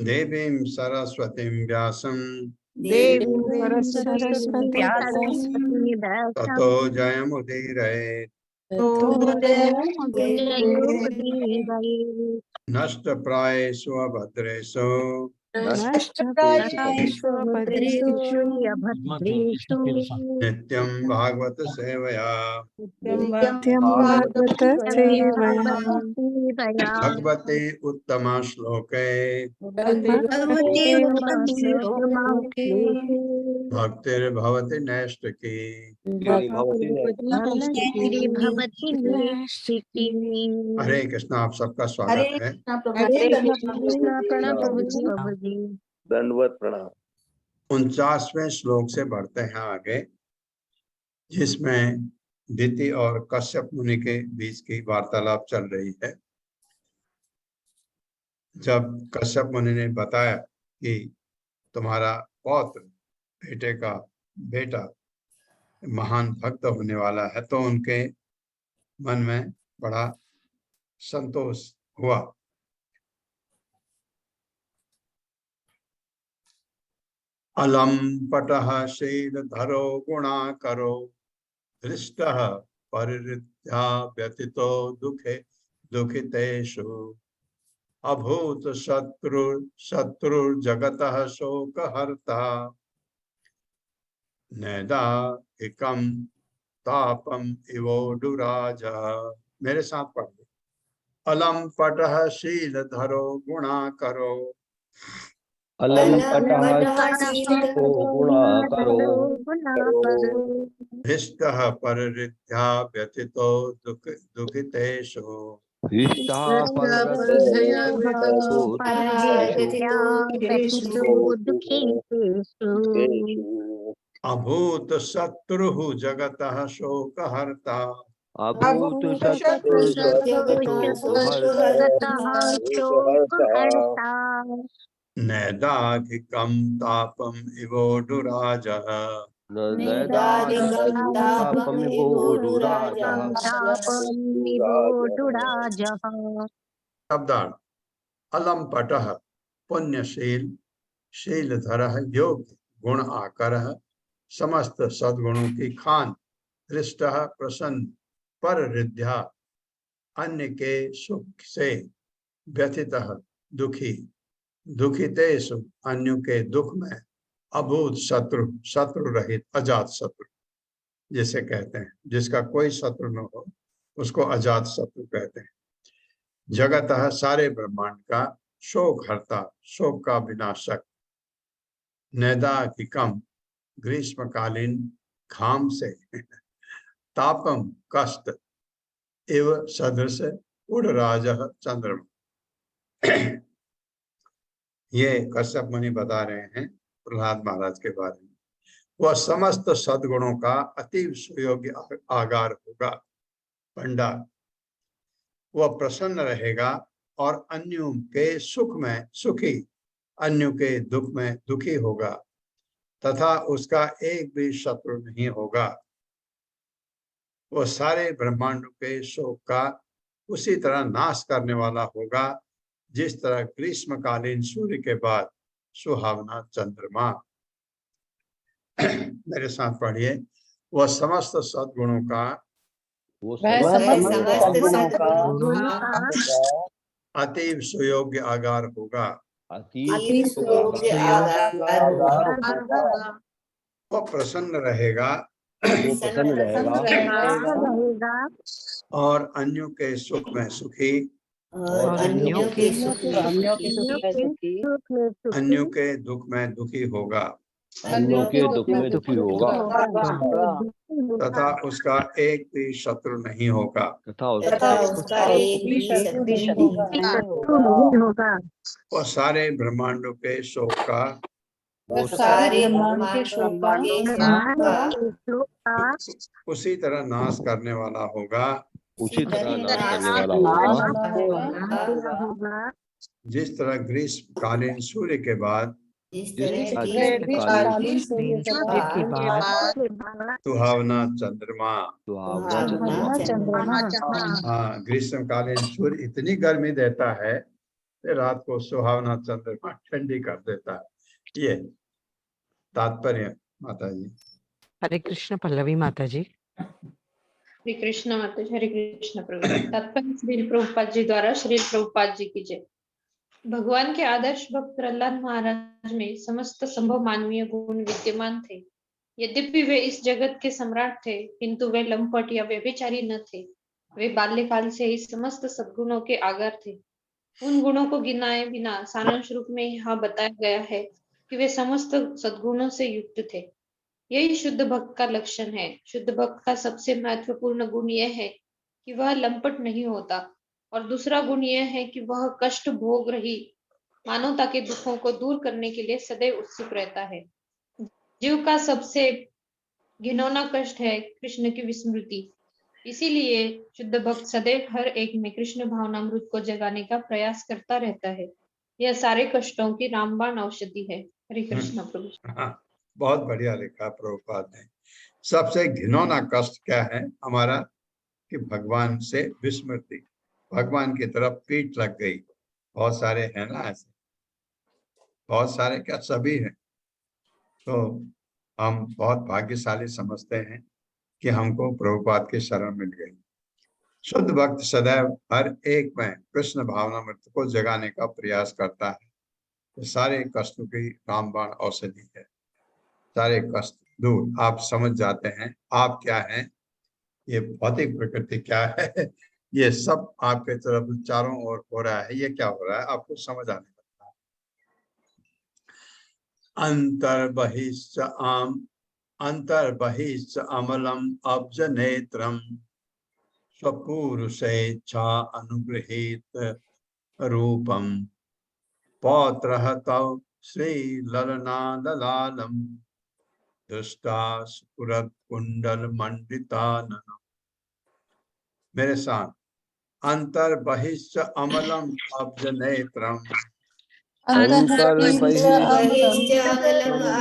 देवीं सरस्वतीं व्यासं ततो जयमुदीरयेत्। नष्टप्रायेषु अभद्रेषु नित्यं भागवत सेवया भगवते उत्तम श्लोके भक्तिर्भवति नैष्ठिकी। हरे कृष्णा। आप सबका स्वागत है। दंडवत प्रणाम। 49वें श्लोक से बढ़ते हैं आगे, जिसमें दिति और कश्यप मुनि के बीच की वार्तालाप चल रही है। जब कश्यप मुनि ने बताया कि तुम्हारा पौत्र बेटे का बेटा महान भक्त होने वाला है, तो उनके मन में बड़ा संतोष हुआ। अलम पटः शीलधरो गुणाकरो धृष्टः परिहृत्या व्यथितो दुखे दुखितेषु अभूत शत्रुर्जगतः शोकहर्ता नैदाघिकं तापम इवोडुराजा। मेरे साथ पढ़िए। अलम पटः शीलधरो गुणाकरो धृष्टः परिहृत्या व्यथितो दुखितेषु अभूत शत्रुः जगतः शोकहर्ता नैदाघिकं तापम इवोडुराजः। शब्दार्थ। अलम पटः पुण्यशील, शीलधरः योग्य, गुण आकरः समस्त सद्गुणों की खान, दृष्टः प्रसन्न, परिहृत्या अन्य के सुख से, व्यथितः दुखी, दुखितेषु अन्यों के दुख में, अभूत शत्रु, शत्रु रहित, अजात शत्रु जिसे कहते हैं, जिसका कोई शत्रु न हो उसको अजात शत्रु कहते हैं। जगतः सारे ब्रह्मांड का, शोक हरता शोक का विनाशक, नैदाघिकम ग्रीष्मकालीन घाम से, तापम कष्ट, एव सदृश उड़राजः चंद्रमा। ये कश्यप मुनि बता रहे हैं प्रहलाद महाराज के बारे में। वह समस्त सद्गुणों का अतीव सुयोग्य आगार होगा, भंडार। वह प्रसन्न रहेगा और अन्यों के सुख में सुखी, अन्यों के दुख में दुखी होगा, तथा उसका एक भी शत्रु नहीं होगा। वह सारे ब्रह्मांडों के शोक का उसी तरह नाश करने वाला होगा जिस तरह ग्रीष्मकालीन सूर्य के बाद सुहावना चंद्रमा। मेरे साथ पढ़िए। वह समस्त सद्गुणों का अतीव सुयोग्य आगार होगा। वह प्रसन्न रहेगा और अन्यों के सुख में सुखी, अन्यों के दुख में दुखी होगा, तथा उसका एक भी शत्रु नहीं होगा। वह सारे ब्रह्मांडों के शोक का उसी तरह नाश करने वाला होगा, जिस तरह ग्रीष्मकालीन सूर्य के बाद सुहावना चंद्रमा। हाँ, ग्रीष्मकालीन सूर्य इतनी गर्मी देता है फिर रात को सुहावना चंद्रमा ठंडी कर देता है। ये तात्पर्य माता जी। हरे कृष्ण पल्लवी माता जी। हरे कृष्ण माता जी। हरे कृष्ण प्रभु जी। तात्पर्य श्रील प्रभुपाद जी द्वारा। श्रील प्रभुपाद जी की जय। भगवान के आदर्श भक्त प्रहलाद महाराज में समस्त संभव मानवीय गुण विद्यमान थे। यद्यपि वे इस जगत के सम्राट थे, किंतु वे लंपट या व्यभिचारी न थे। वे बाल्यकाल से ही समस्त सद्गुणों के आगार थे। उन गुणों को गिनाए बिना सारांश रूप में यहाँ बताया गया है कि वे समस्त सद्गुणों से युक्त थे। यही शुद्ध भक्त का लक्षण है। शुद्ध भक्त का सबसे महत्वपूर्ण गुण यह है कि वह लंपट नहीं होता, और दूसरा गुण यह है कि वह कष्ट भोग रही मानवता के दुखों को दूर करने के लिए सदैव उत्सुक रहता है। जीव का सबसे घिनौना कष्ट है कृष्ण की विस्मृति। इसीलिए शुद्ध भक्त सदैव हर एक में कृष्ण भावनामृत को जगाने का प्रयास करता रहता है। यह सारे कष्टों की रामबाण औषधि है। हरे कृष्ण प्रभु। हाँ, बहुत बढ़िया लिखा प्रभुपाद ने। सबसे घिनौना कष्ट क्या है हमारा? कि भगवान से विस्मृति, भगवान की तरफ पीठ लग गई। बहुत सारे हैं ना ऐसे, बहुत सारे क्या, सभी हैं। तो हम बहुत भाग्यशाली समझते हैं कि हमको प्रभुपाद की शरण मिल गई। शुद्ध भक्त सदैव हर एक में कृष्ण भावनामृत को जगाने का प्रयास करता है। तो सारे कष्टों की रामबाण औषधि है। सारे कष्ट दूर, आप समझ जाते हैं आप क्या हैं, ये भौतिक प्रकृति क्या है, ये सब आपके तरफ चारों ओर हो रहा है। ये क्या हो रहा है आपको समझ आने लगता है। अंतर्बहिश्च अमलम अब्ज नेत्रम स्वपुरुषेच्छा अनुगृहीत रूपम पौत्रः तव श्री ललनादलालम दुष्टा स्फुरत् कुंडल मंडिताननम। मेरे साथ, अंतर्बहिश्च अमलम अब्ज नेत्रम अंतर्बहिश्च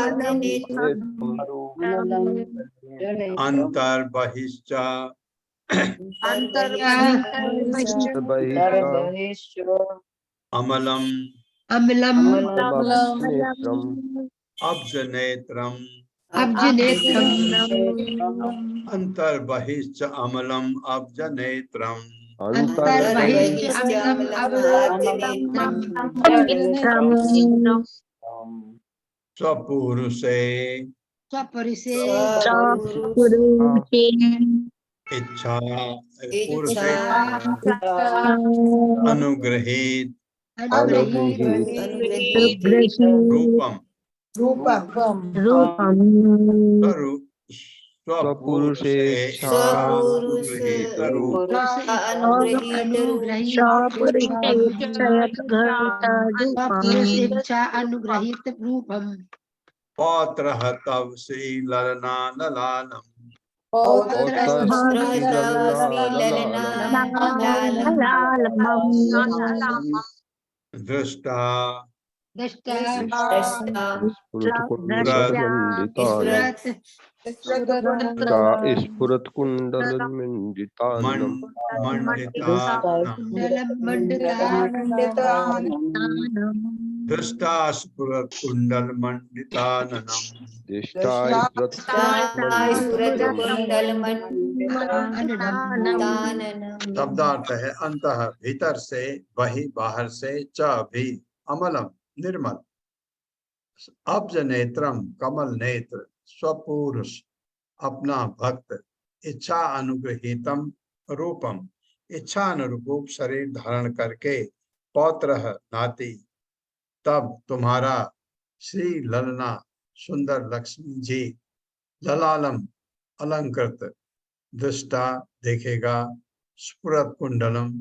अमलम अब्ज नेत्रम अंतर्बहिश्च अमलम अब्ज नेत्रम स्वपुरुषे इच्छा पूर्वे अनुग्रहीत रूपम स्वपुरुषे अनुगृहीत रूपम पौत्रः तव श्री ललनादलालम दृष्टा स्फुरत्कुण्डलमण्डिताननम् दृष्टा स्फुरत्कुण्डलमण्डिताननम् शब्दार्थ है अंतः भीतर से, वही बाहर से, च भी अमलम निर्मल, अब्ज नेत्रम कमल नेत्र, स्वपुरुष अपना भक्त, इच्छा अनुग्रहीतम रूपम इच्छा अनुरूप शरीर धारण करके, पौत्र नाती तब तुम्हारा, श्री ललना सुंदर लक्ष्मी जी, ललालम अलंकृत, दृष्टा देखेगा, स्फुरत कुंडलम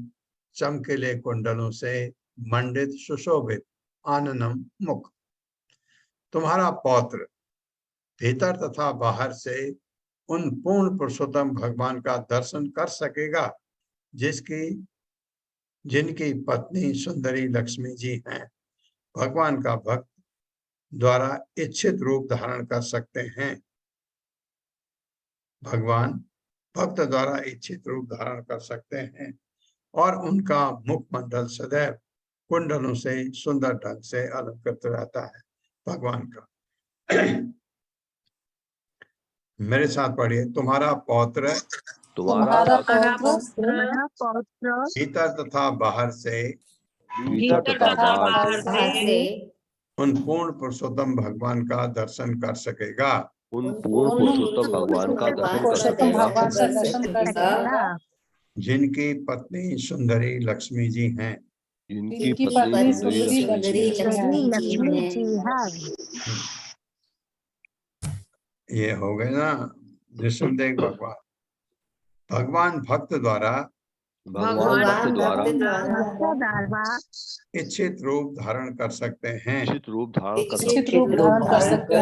चमकीले कुंडलों से मंडित सुशोभित, आननम मुख। तुम्हारा पौत्र भीतर तथा बाहर से उन पूर्ण पुरुषोत्तम भगवान का दर्शन कर सकेगा जिनकी पत्नी सुंदरी लक्ष्मी जी हैं। भगवान का भक्त द्वारा इच्छित रूप धारण कर सकते हैं। भगवान भक्त द्वारा इच्छित रूप धारण कर सकते हैं और उनका मुखमंडल सदैव कुंडलों से सुंदर ढंग से अलंकृत रहता है भगवान का। मेरे साथ पढ़िए, तुम्हारा पौत्र तुम्हारा पौत्र भीतर तथा बाहर से भीतर तथा बाहर से उन पूर्ण पुरुषोत्तम भगवान का दर्शन कर सकेगा, उन पूर्ण पुरुषोत्तम भगवान का दर्शन कर सकेगा, जिनकी पत्नी सुंदरी लक्ष्मी जी हैं। जिनकी पत्नी सुंदरी लक्ष्मी जी है। ये हो गए ना नृसिंहदेव भगवान। भगवान भक्त द्वारा भगवान भक्त द्वारा इच्छित रूप धारण कर सकते हैं इच्छित रूप धारण कर सकते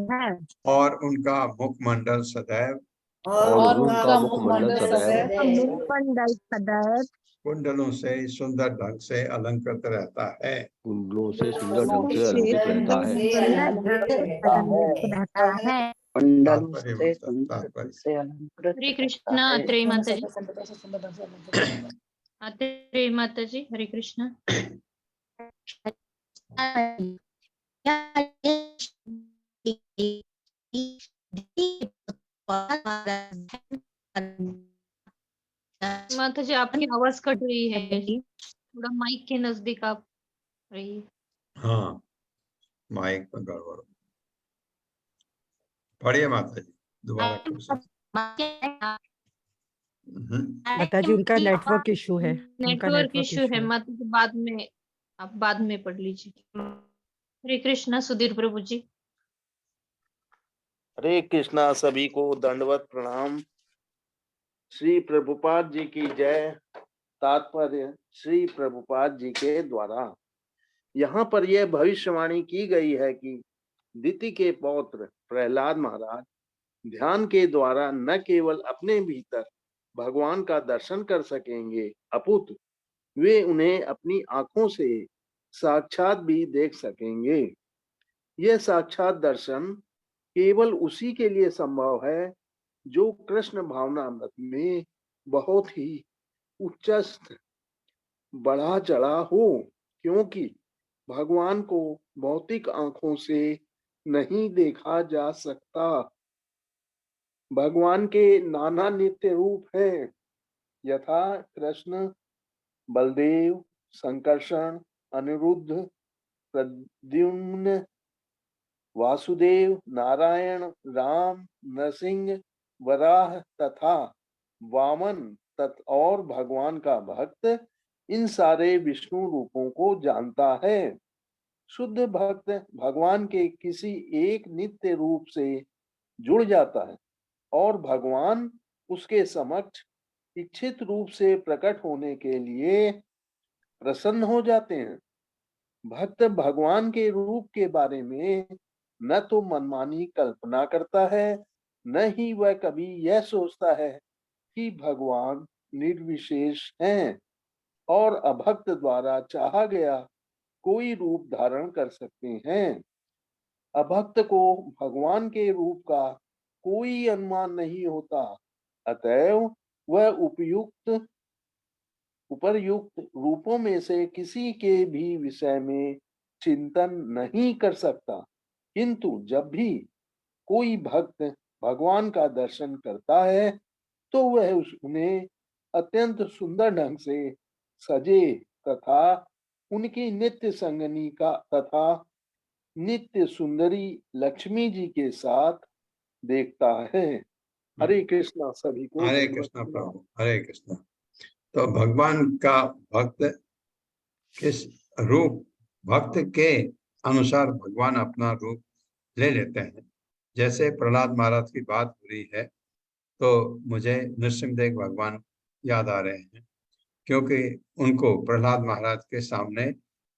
हैं और उनका मुखमंडल सदैव और उनका मुखमंडल सदैव सदैव कुंडलों से सुंदर ढंग से अलंकृत रहता है। कुंडलों से सुंदर ढंग से अलंकृत रहता है। हरे कृष्णा अत्रेय माता जी। अत्रेय माता जी, हरे कृष्णा। माता जी आपकी आवाज कट रही है, थोड़ा माइक के नजदीक आप रहिए। हाँ, माइक में गड़बड़। पढ़िए माता जी दोबारा क्वेश्चन। माता जी उनका नेटवर्क इशू है। नेटवर्क इशू है माता जी, बाद में आप बाद में पढ़ लीजिए। हरे कृष्णा सुधीर प्रभु जी। हरे कृष्णा, सभी को दंडवत प्रणाम। श्री प्रभुपाद जी की जय। तात्पर्य श्री प्रभुपाद जी के द्वारा यहाँ पर यह भविष्यवाणी की गई है कि दिति के पौत्र प्रहलाद महाराज ध्यान के द्वारा न केवल अपने भीतर भगवान का दर्शन कर सकेंगे, अपितु वे उन्हें अपनी आंखों से साक्षात भी देख सकेंगे। यह साक्षात दर्शन केवल उसी के लिए संभव है जो कृष्ण भावनामृत में बहुत ही उच्चस्थ बढ़ा चढ़ा हो, क्योंकि भगवान को भौतिक आंखों से नहीं देखा जा सकता। भगवान के नाना नित्य रूप हैं, यथा कृष्ण, बलदेव, संकर्षण, अनिरुद्ध, प्रद्युम्न, वासुदेव, नारायण, राम, नरसिंह, वराह तथा वामन और भगवान का भक्त इन सारे विष्णु रूपों को जानता है। शुद्ध भक्त भगवान के किसी एक नित्य रूप से जुड़ जाता है और भगवान उसके समक्ष इच्छित रूप से प्रकट होने के लिए प्रसन्न हो जाते हैं। भक्त भगवान के रूप के बारे में न तो मनमानी कल्पना करता है, न ही वह कभी यह सोचता है कि भगवान निर्विशेष हैं और अभक्त द्वारा चाहा गया कोई रूप धारण कर सकते हैं। अभक्त को भगवान के रूप का कोई अनुमान नहीं होता, अतएव वह उपर्युक्त रूपों में से किसी के भी विषय में चिंतन नहीं कर सकता। किंतु जब भी कोई भक्त भगवान का दर्शन करता है तो वह उन्हें अत्यंत सुंदर ढंग से सजे तथा उनकी नित्य संगनी का तथा नित्य सुंदरी लक्ष्मी जी के साथ देखता है। हरे कृष्णा, सभी को हरे कृष्णा प्रभु, हरे कृष्णा। तो भगवान का भक्त किस रूप, भक्त के अनुसार भगवान अपना रूप ले लेते हैं। जैसे प्रहलाद महाराज की बात हो रही है तो मुझे नृसिंहदेव भगवान याद आ रहे हैं, क्योंकि उनको प्रहलाद महाराज के सामने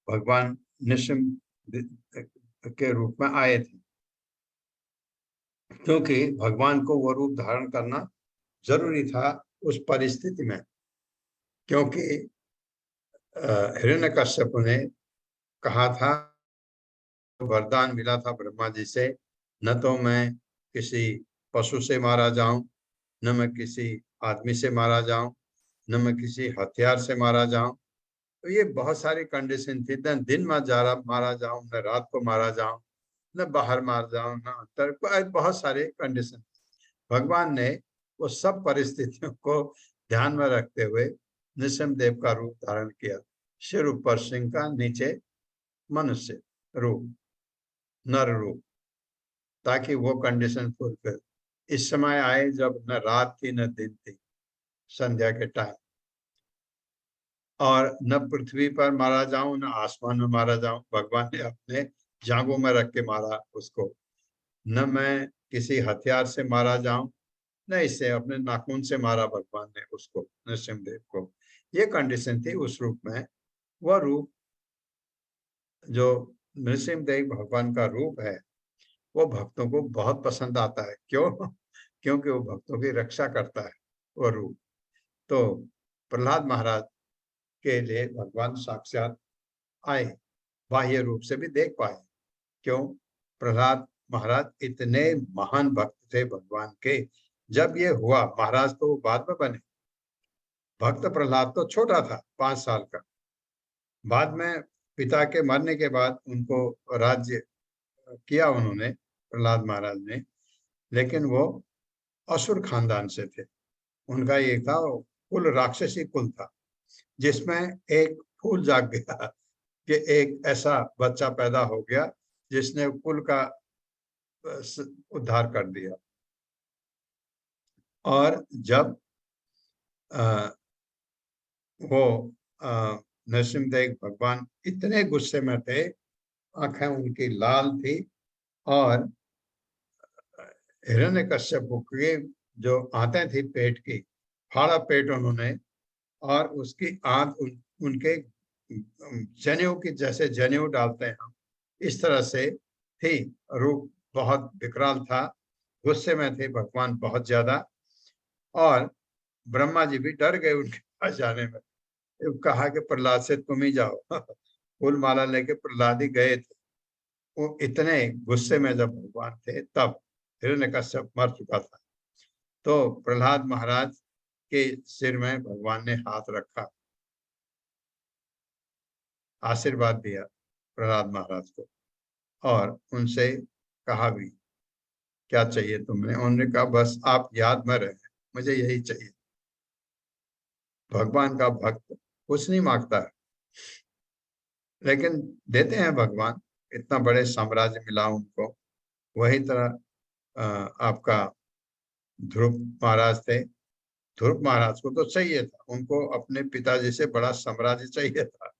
भगवान नृसिंह के रूप में आए थे, क्योंकि भगवान को वो रूप धारण करना जरूरी था उस परिस्थिति में। क्योंकि हिरण्यकश्यप ने कहा था, वरदान मिला था ब्रह्मा जी से, न तो मैं किसी पशु से मारा जाऊं, न मैं किसी आदमी से मारा जाऊं, न मैं किसी हथियार से मारा जाऊं, तो ये बहुत सारी कंडीशन थी। दिन में मारा जाऊं, न रात को मारा जाऊं, न बाहर मार जाऊं, न अंतर, बहुत सारे कंडीशन। भगवान ने वो सब परिस्थितियों को ध्यान में रखते हुए नृसिंहदेव का रूप धारण किया। सिर ऊपर सिंह का, नीचे मनुष्य रूप, नर रूप, ताकि वो कंडीशन फुलफिल। इस समय आए जब न रात थी न दिन थी, संध्या के टाइम, और न पृथ्वी पर मारा जाऊं न आसमान में मारा जाऊं। भगवान ने अपने जांघों में रख के मारा उसको। न मैं किसी हथियार से मारा जाऊं, न इसे अपने नाखून से मारा भगवान ने उसको, नृसिंहदेव को। ये कंडीशन थी उस रूप में। वह रूप जो नृसिंहदेव भगवान का रूप है, वो भक्तों को बहुत पसंद आता है। क्यों? क्योंकि वो भक्तों की रक्षा करता है वो रूप। तो प्रहलाद महाराज के लिए भगवान साक्षात आए, बाह्य रूप से भी देख पाए। क्यों? प्रहलाद महाराज इतने महान भक्त थे भगवान के। जब ये हुआ, महाराज तो बाद में बने, भक्त प्रहलाद तो छोटा था, 5 साल का। बाद में पिता के मरने के बाद उनको राज्य किया उन्होंने, प्रहलाद महाराज ने, लेकिन वो असुर खानदान से थे। उनका ये था, कुल राक्षसी कुल था, जिसमें एक फूल जाग गया कि एक ऐसा बच्चा पैदा हो गया जिसने कुल का उद्धार कर दिया। और जब वो नरसिंहदेव भगवान इतने गुस्से में थे, आंखें उनकी लाल थी, और हिरण्यकश्यप के जो आंतें थी पेट की, फाड़ा पेट उन्होंने, और उसकी आंत उनके जनेऊ की, जैसे जनेऊ डालते हैं हम, इस तरह से थी। रूप बहुत विकराल था। गुस्से में थे भगवान बहुत ज्यादा, और ब्रह्मा जी भी डर गए उनके पास जाने में। कहा कि प्रहलाद से तुम ही जाओ। फूल माला लेके प्रहलाद ही गए थे। वो इतने गुस्से में जब भगवान थे, तब हिरण्यकश्यप मर चुका था। तो प्रहलाद महाराज के सिर में भगवान ने हाथ रखा, आशीर्वाद दिया प्रहलाद महाराज को, और उनसे कहा भी, क्या चाहिए तुमने? उन्होंने कहा, बस आप याद में रहे, मुझे यही चाहिए। भगवान का भक्त कुछ नहीं मांगता है, लेकिन देते हैं भगवान। इतना बड़े साम्राज्य मिला उनको। वही तरह आपका ध्रुव महाराज थे। ध्रुव महाराज को तो चाहिए था, उनको अपने पिताजी से बड़ा साम्राज्य चाहिए था,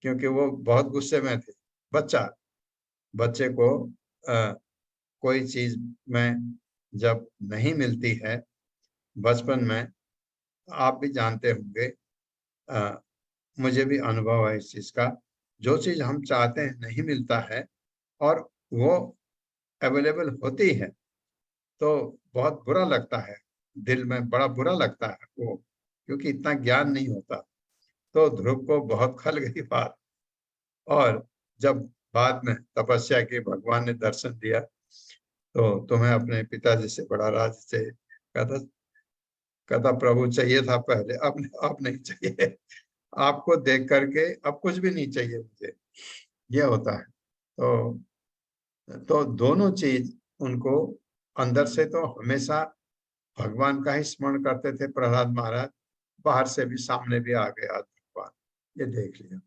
क्योंकि वो बहुत गुस्से में थे। बच्चे को कोई चीज में जब नहीं मिलती है बचपन में, आप भी जानते होंगे, मुझे भी अनुभव है इस चीज का। जो चीज हम चाहते हैं नहीं मिलता है, और वो अवेलेबल होती है, तो बहुत बुरा लगता है, दिल में बड़ा बुरा लगता है वो, क्योंकि इतना ज्ञान नहीं होता। तो ध्रुव को बहुत खल गई बात, और जब बाद में तपस्या की, भगवान ने दर्शन दिया, तो तुम्हें अपने पिताजी से बड़ा राज चाहिए। कहता प्रभु चाहिए था पहले, अब नहीं चाहिए। आपको देख करके अब कुछ भी नहीं चाहिए मुझे। यह होता है। तो दोनों चीज उनको अंदर से तो हमेशा भगवान का ही स्मरण करते थे प्रहलाद महाराज, बाहर से भी सामने भी आ गए आज भगवान, ये देख लिया।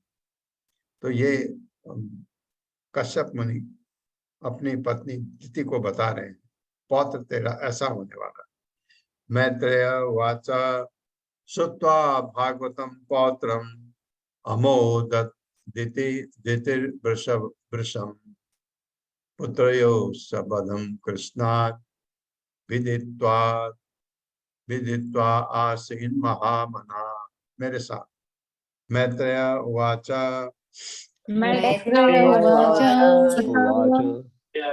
तो ये कश्यप मुनि अपनी पत्नी दिति को बता रहे हैं, पौत्र तेरा ऐसा होने वाला। मैत्रेय उवाच श्रुत्वा भागवतं पौत्रम् अमोदत दितिर्वृषम् पुत्रयोः सबधं कृष्णात् विदित्वा आसीन महामना। मेरे साथ। मैत्रेय उवाच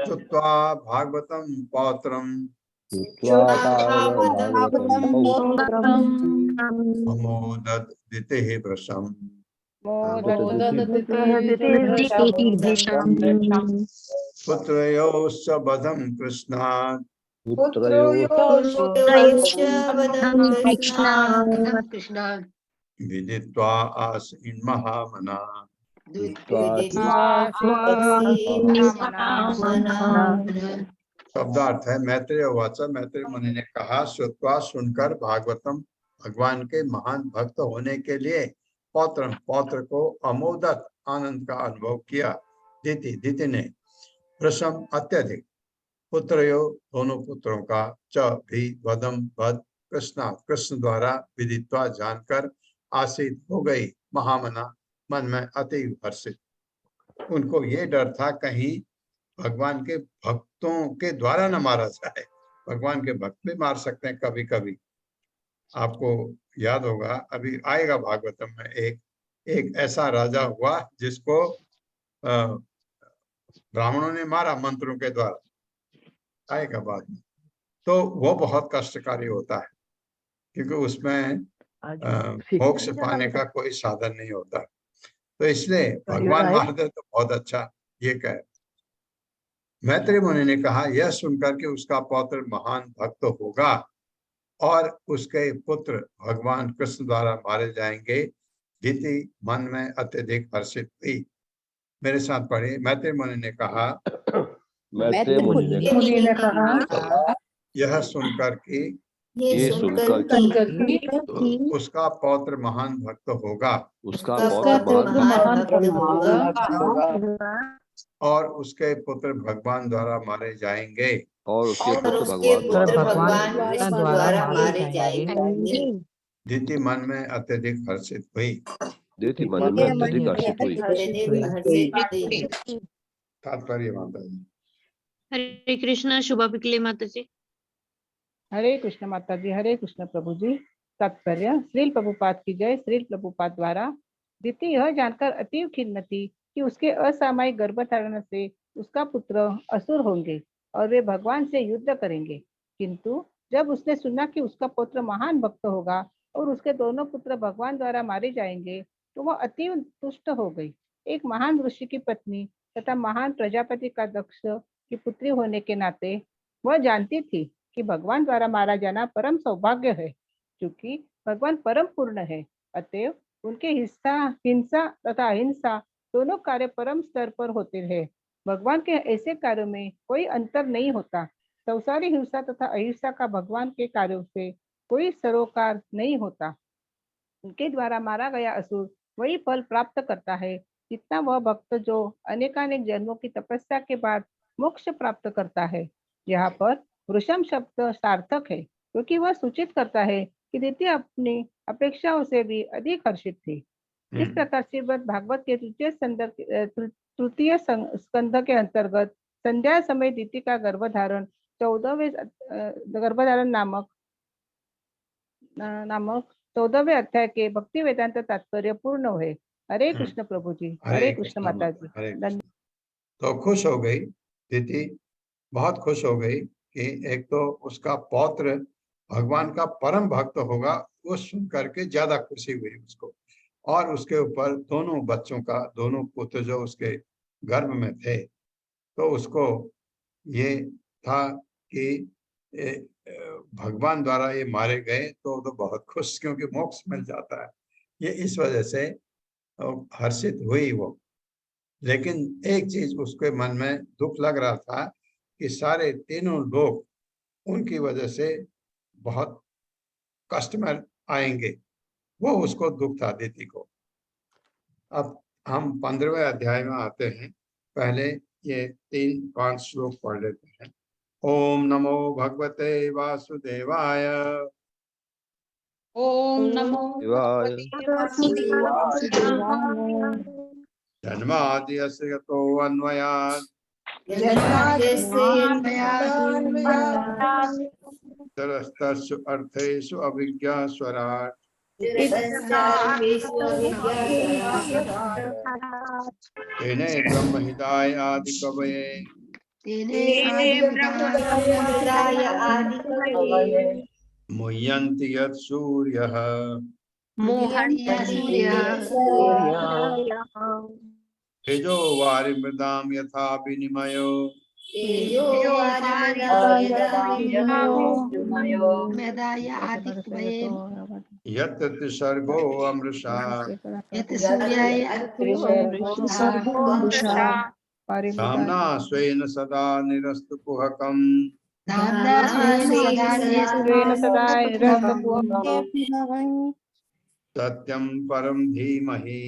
श्रुत्वा भागवतं पौत्रम् अमोदत दितिर्वृषम् पुत्रयोः सबधं कृष्णात् विदित्वा आसीन महामना। शब्दार्थ है, मैत्रेय उवाच, मैत्रेय मुनि ने कहा, श्रुत्वा सुनकर भागवतम, भगवान के महान भक्त होने के लिए पौत्र पौत्र को अमोदत आनंद का अनुभव किया। दिति ने प्रसम अत्यधिक पुत्रयो दोनों पुत्रों का, च भी वदम वद कृष्णा कृष्ण द्वारा, विदित्वा जानकर, आसित हो गई, महामना मन में अति हर्षित। उनको ये डर था कहीं भगवान के भक्तों के द्वारा न मारा जाए। भगवान के भक्त भी मार सकते हैं कभी कभी। आपको याद होगा, अभी आएगा भागवतम में, एक ऐसा राजा हुआ जिसको ब्राह्मणों ने मारा मंत्रों के द्वारा, आएगा बाद में। तो वो बहुत कष्टकारी होता है, क्योंकि उसमें मोक्ष पाने का कोई साधन नहीं होता। तो इसलिए भगवान मार दे तो बहुत अच्छा, ये कहे। मैत्रेय मुनि ने कहा, यह सुनकर के उसका पौत्र महान भक्त होगा और उसके पुत्र भगवान कृष्ण द्वारा मारे जाएंगे, दिति मन में अत्यधिक हर्षित हुई। मेरे साथ पढ़े। मैत्रेय मुनि ने कहा, मैत्रेय मुनि ने कहा, यह सुनकर कि ये सुनकर कि उसका पौत्र महान भक्त होगा, उसका पौत्र महान भक्त होगा और उसके पुत्र भगवान द्वारा मारे जाएंगे, और उसके पुत्र भगवान द्वारा मारे जाएंगे। दिति मन में अत्यधिक हर्षित हुई। दिति मन में अत्यधिक हर्षित हुई। तात्पर्य माता जी। हरे कृष्ण। शुभा पिकले माता जी। हरे कृष्ण माता जी। हरे कृष्ण प्रभु जी। तात्पर्य, श्रील प्रभुपाद की जय। श्रील प्रभुपाद द्वारा दिति यह जानकर अति खिन्न थी कि उसके असामयिक गर्भधारण से उसका पुत्र असुर होंगे और वे भगवान से युद्ध करेंगे। किंतु जब उसने सुना कि उसका पुत्र महान भक्त होगा और उसके दोनों पुत्र भगवान द्वारा मारे जाएंगे, तो वह अति तुष्ट हो गई। एक महान ऋषि की पत्नी तथा महान प्रजापति का दक्ष की पुत्री होने के नाते वह जानती थी कि भगवान द्वारा मारा जाना परम सौभाग्य है, क्योंकि भगवान परम पूर्ण है। अतएव उनके हिंसा तथा अहिंसा दोनों कार्य परम स्तर पर होते हैं। भगवान के ऐसे कार्यों में कोई अंतर नहीं होता। संसारी हिंसा तथा अहिंसा का भगवान के कार्यों से कोई सरोकार नहीं होता। उनके द्वारा मारा गया असुर वही फल प्राप्त करता है जितना वह भक्त जो अनेकानेक जन्मों की तपस्या के बाद मोक्ष प्राप्त करता है। यहाँ पर वृषम शब्द सार्थक है, क्योंकि वह सूचित करता है कि दिति अपनी अपेक्षाओं से भी अधिक हर्षित थी। इस प्रकार श्रीमद् भागवत के तृतीय स्कंध के अंतर्गत संध्या समय दिति का गर्भधारण 14वें गर्भधारण नामक 14वें अध्याय के भक्ति वेदांत तात्पर्य पूर्ण हुए। हरे कृष्ण प्रभु जी। हरे कृष्ण माता जी। तो खुश हो गई दिति, बहुत खुश हो गई कि एक तो उसका पौत्र भगवान का परम भक्त होगा, वो सुन करके ज्यादा खुशी हुई उसको। और उसके ऊपर दोनों बच्चों का, दोनों पुत्र जो उसके गर्भ में थे, तो उसको ये था कि भगवान द्वारा ये मारे गए तो बहुत खुश, क्योंकि मोक्ष मिल जाता है। ये इस वजह से हर्षित हुई वो। लेकिन एक चीज उसके मन में दुख लग रहा था कि सारे तीनों लोग उनकी वजह से बहुत कष्ट में आएंगे, वो उसको दुख था दिति को। अब हम 15वें अध्याय में आते हैं। पहले ये 3-5 श्लोक पढ़ लेते हैं। ओम नमो भगवते वासुदेवाय। ओम नमो भगवते वासुदेवाय। जन्माद्यस्य यतो अन्वयात् तरस्तस्य अर्थेषु अभिज्ञा स्वराट् तेने ब्रह्महिताय आदि कवये मुह्यन्ति यत् सूर्यः तेजो वारिमृदां यथा विनिमयो यत् त्रिसर्गो अमृषा धाम्ना स्वेन सदा निरस्तु कुहकम् सत्यं परम धीमहि।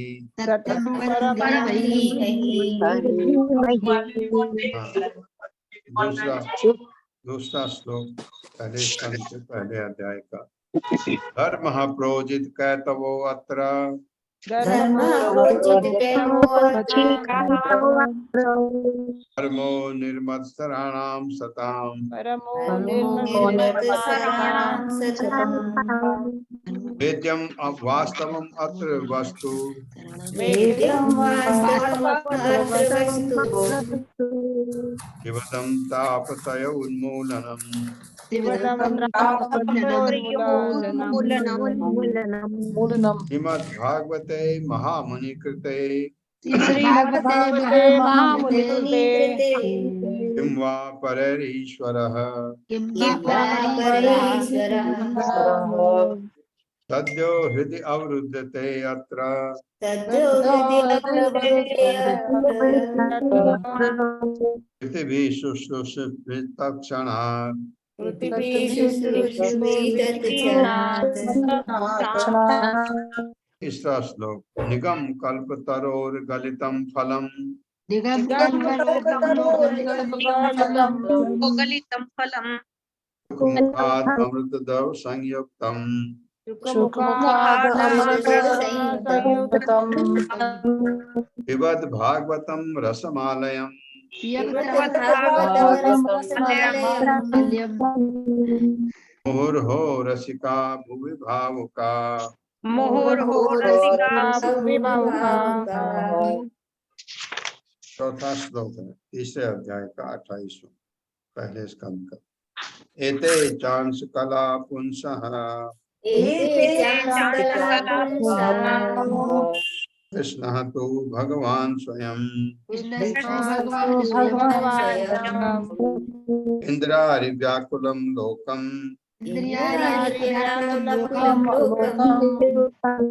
दूसरा श्लोक पहले स्कंद के पहले अध्याय का। धर्म प्रोजित कैतवो अत्र धर्मो निर्मत्सराणां सताम् वेद्यम् वास्तवम् अत्र वस्तु शिवदं तापतय उन्मूलनम् श्रीमद्भागवते महामुनि कृते किं वा परैरीश्वरः सद्यो हृदि अवरुध्यते अत्र पृथिवी शुश्रूषितक्षणात् तीसरा श्लोक निगम कल्पतरोर्गलितं फलम् मुखाद् अमृतद्रव संयुक्तम् पिबद भागवतं रसमालयम् मुहुर्हो रसिका भुवि भावुका चौथा श्लोक है तीसरे अध्याय का 28वां पहले स्कंद का। एते चांस कला पुंसः कृष्णः तु भगवान् स्वयं इंद्रारिव्याकुलं लोकम्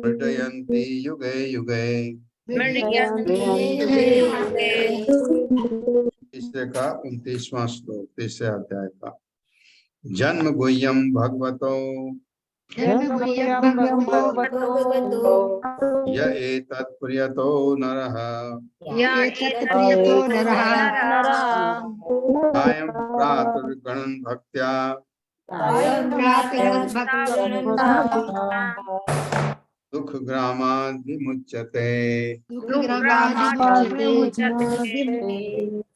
मृडयन्ति युगे युगे। तीसरे का 29वां श्लोक तीसरे अध्याय का। जन्म गुह्यं भगवतो य एतत् प्रियतो नरः सायं प्रातर्गणं भक्त्या दुख ग्रामाद् विमुच्यते।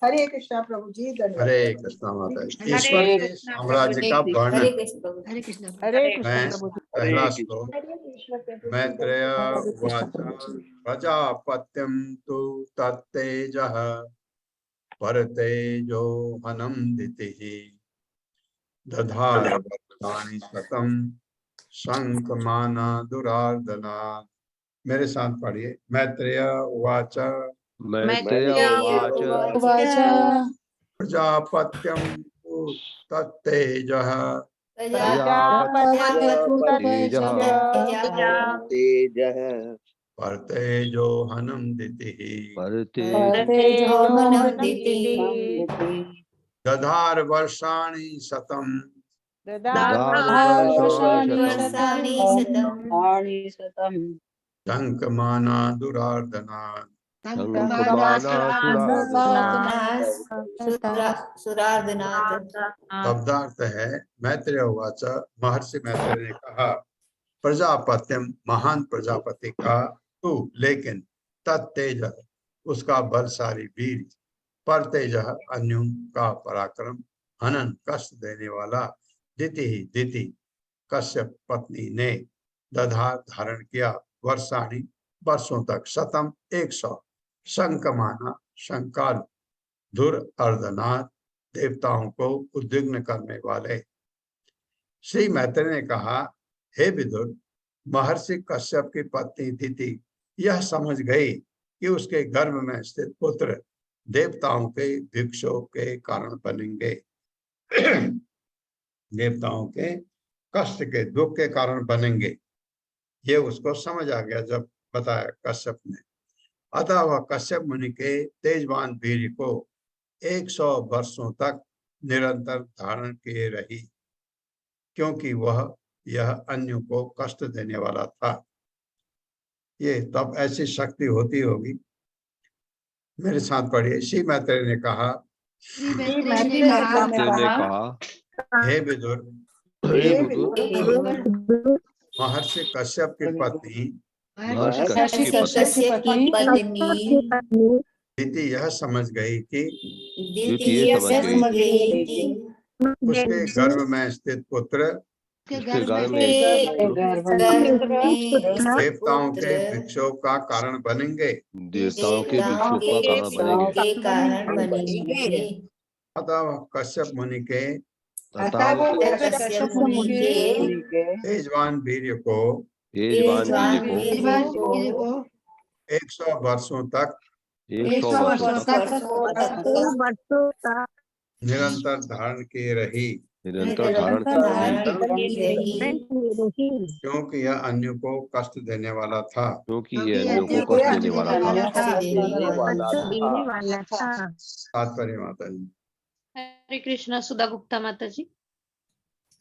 हरे कृष्णा प्रभु जी। हरे कृष्णा माता। ईश्वर के साम्राज्य का वर्णन। पहला श्लोक मैत्रेय उवाच प्रजापत्यं तु तत्तेजः परतेजो हनं दितिः दधार वर्षाणि शतं शंखमाना दुरार्दना। मेरे साथ पढ़िए। मैत्रेय उवाच प्रजापत्यं तु तत्तेजः परतेजो हनं दितिः दधार वर्षाणि शतं शंखमाना दुरार्दना। शब्दार्थ है मैत्रेय उवाच महर्षि मैत्रेय ने कहा प्रजापत्यम महान प्रजापति का तू लेकिन तत्तेज उसका बलशाली वीर परतेज अन्युम का पराक्रम हनन कष्ट देने वाला दिति कश्यप पत्नी ने दधार धारण किया वर्षाणी वर्षों तक शतम 100 शंकमाना शंकाल धुर अर्धनाथ देवताओं को उद्विग्न करने वाले। श्री मैत्रेय ने कहा हे विदुर महर्षि कश्यप की पत्नी दिति यह समझ गई कि उसके गर्भ में स्थित पुत्र देवताओं के विक्षोभ के कारण बनेंगे देवताओं के कष्ट के दुख के कारण बनेंगे। ये उसको समझ आ गया जब बताया कश्यप ने। अतः वह कश्यप मुनि के तेजवान वीर को 100 वर्षों तक निरंतर धारण किए रही, क्योंकि वह यह अन्यों को कष्ट देने वाला था। ये तब ऐसी शक्ति होती होगी। मेरे साथ पढ़िए। श्री मैत्रेय ने कहा, मैत्रेय ने कहा, हे विदुर, हे विदुर, महर्षि कश्यप की पत्नी महर्षि कश्यप की पत्नी दिति यह समझ गई कि ये समझ गई कि उसके गर्भ में स्थित पुत्र उसके गर्भ में देवताओं के विक्षोभ का कारण बनेंगे। देवताओं के विक्षोभ का कारण बनेंगे। अतः कश्यप मुनि के कश्यप मुनि के तेजवान वीर्य को तेजवान वीर्य को 100 वर्षों तक 100 वर्षों तक निरंतर धारण किए रही, निरंतर धारण की रही, क्योंकि यह अन्यों को कष्ट देने वाला था। क्योंकि ये अन्यों को कष्ट देने वाला था। तात्पर्य माता जी। हरे कृष्णा। सुधा गुप्ता माता जी।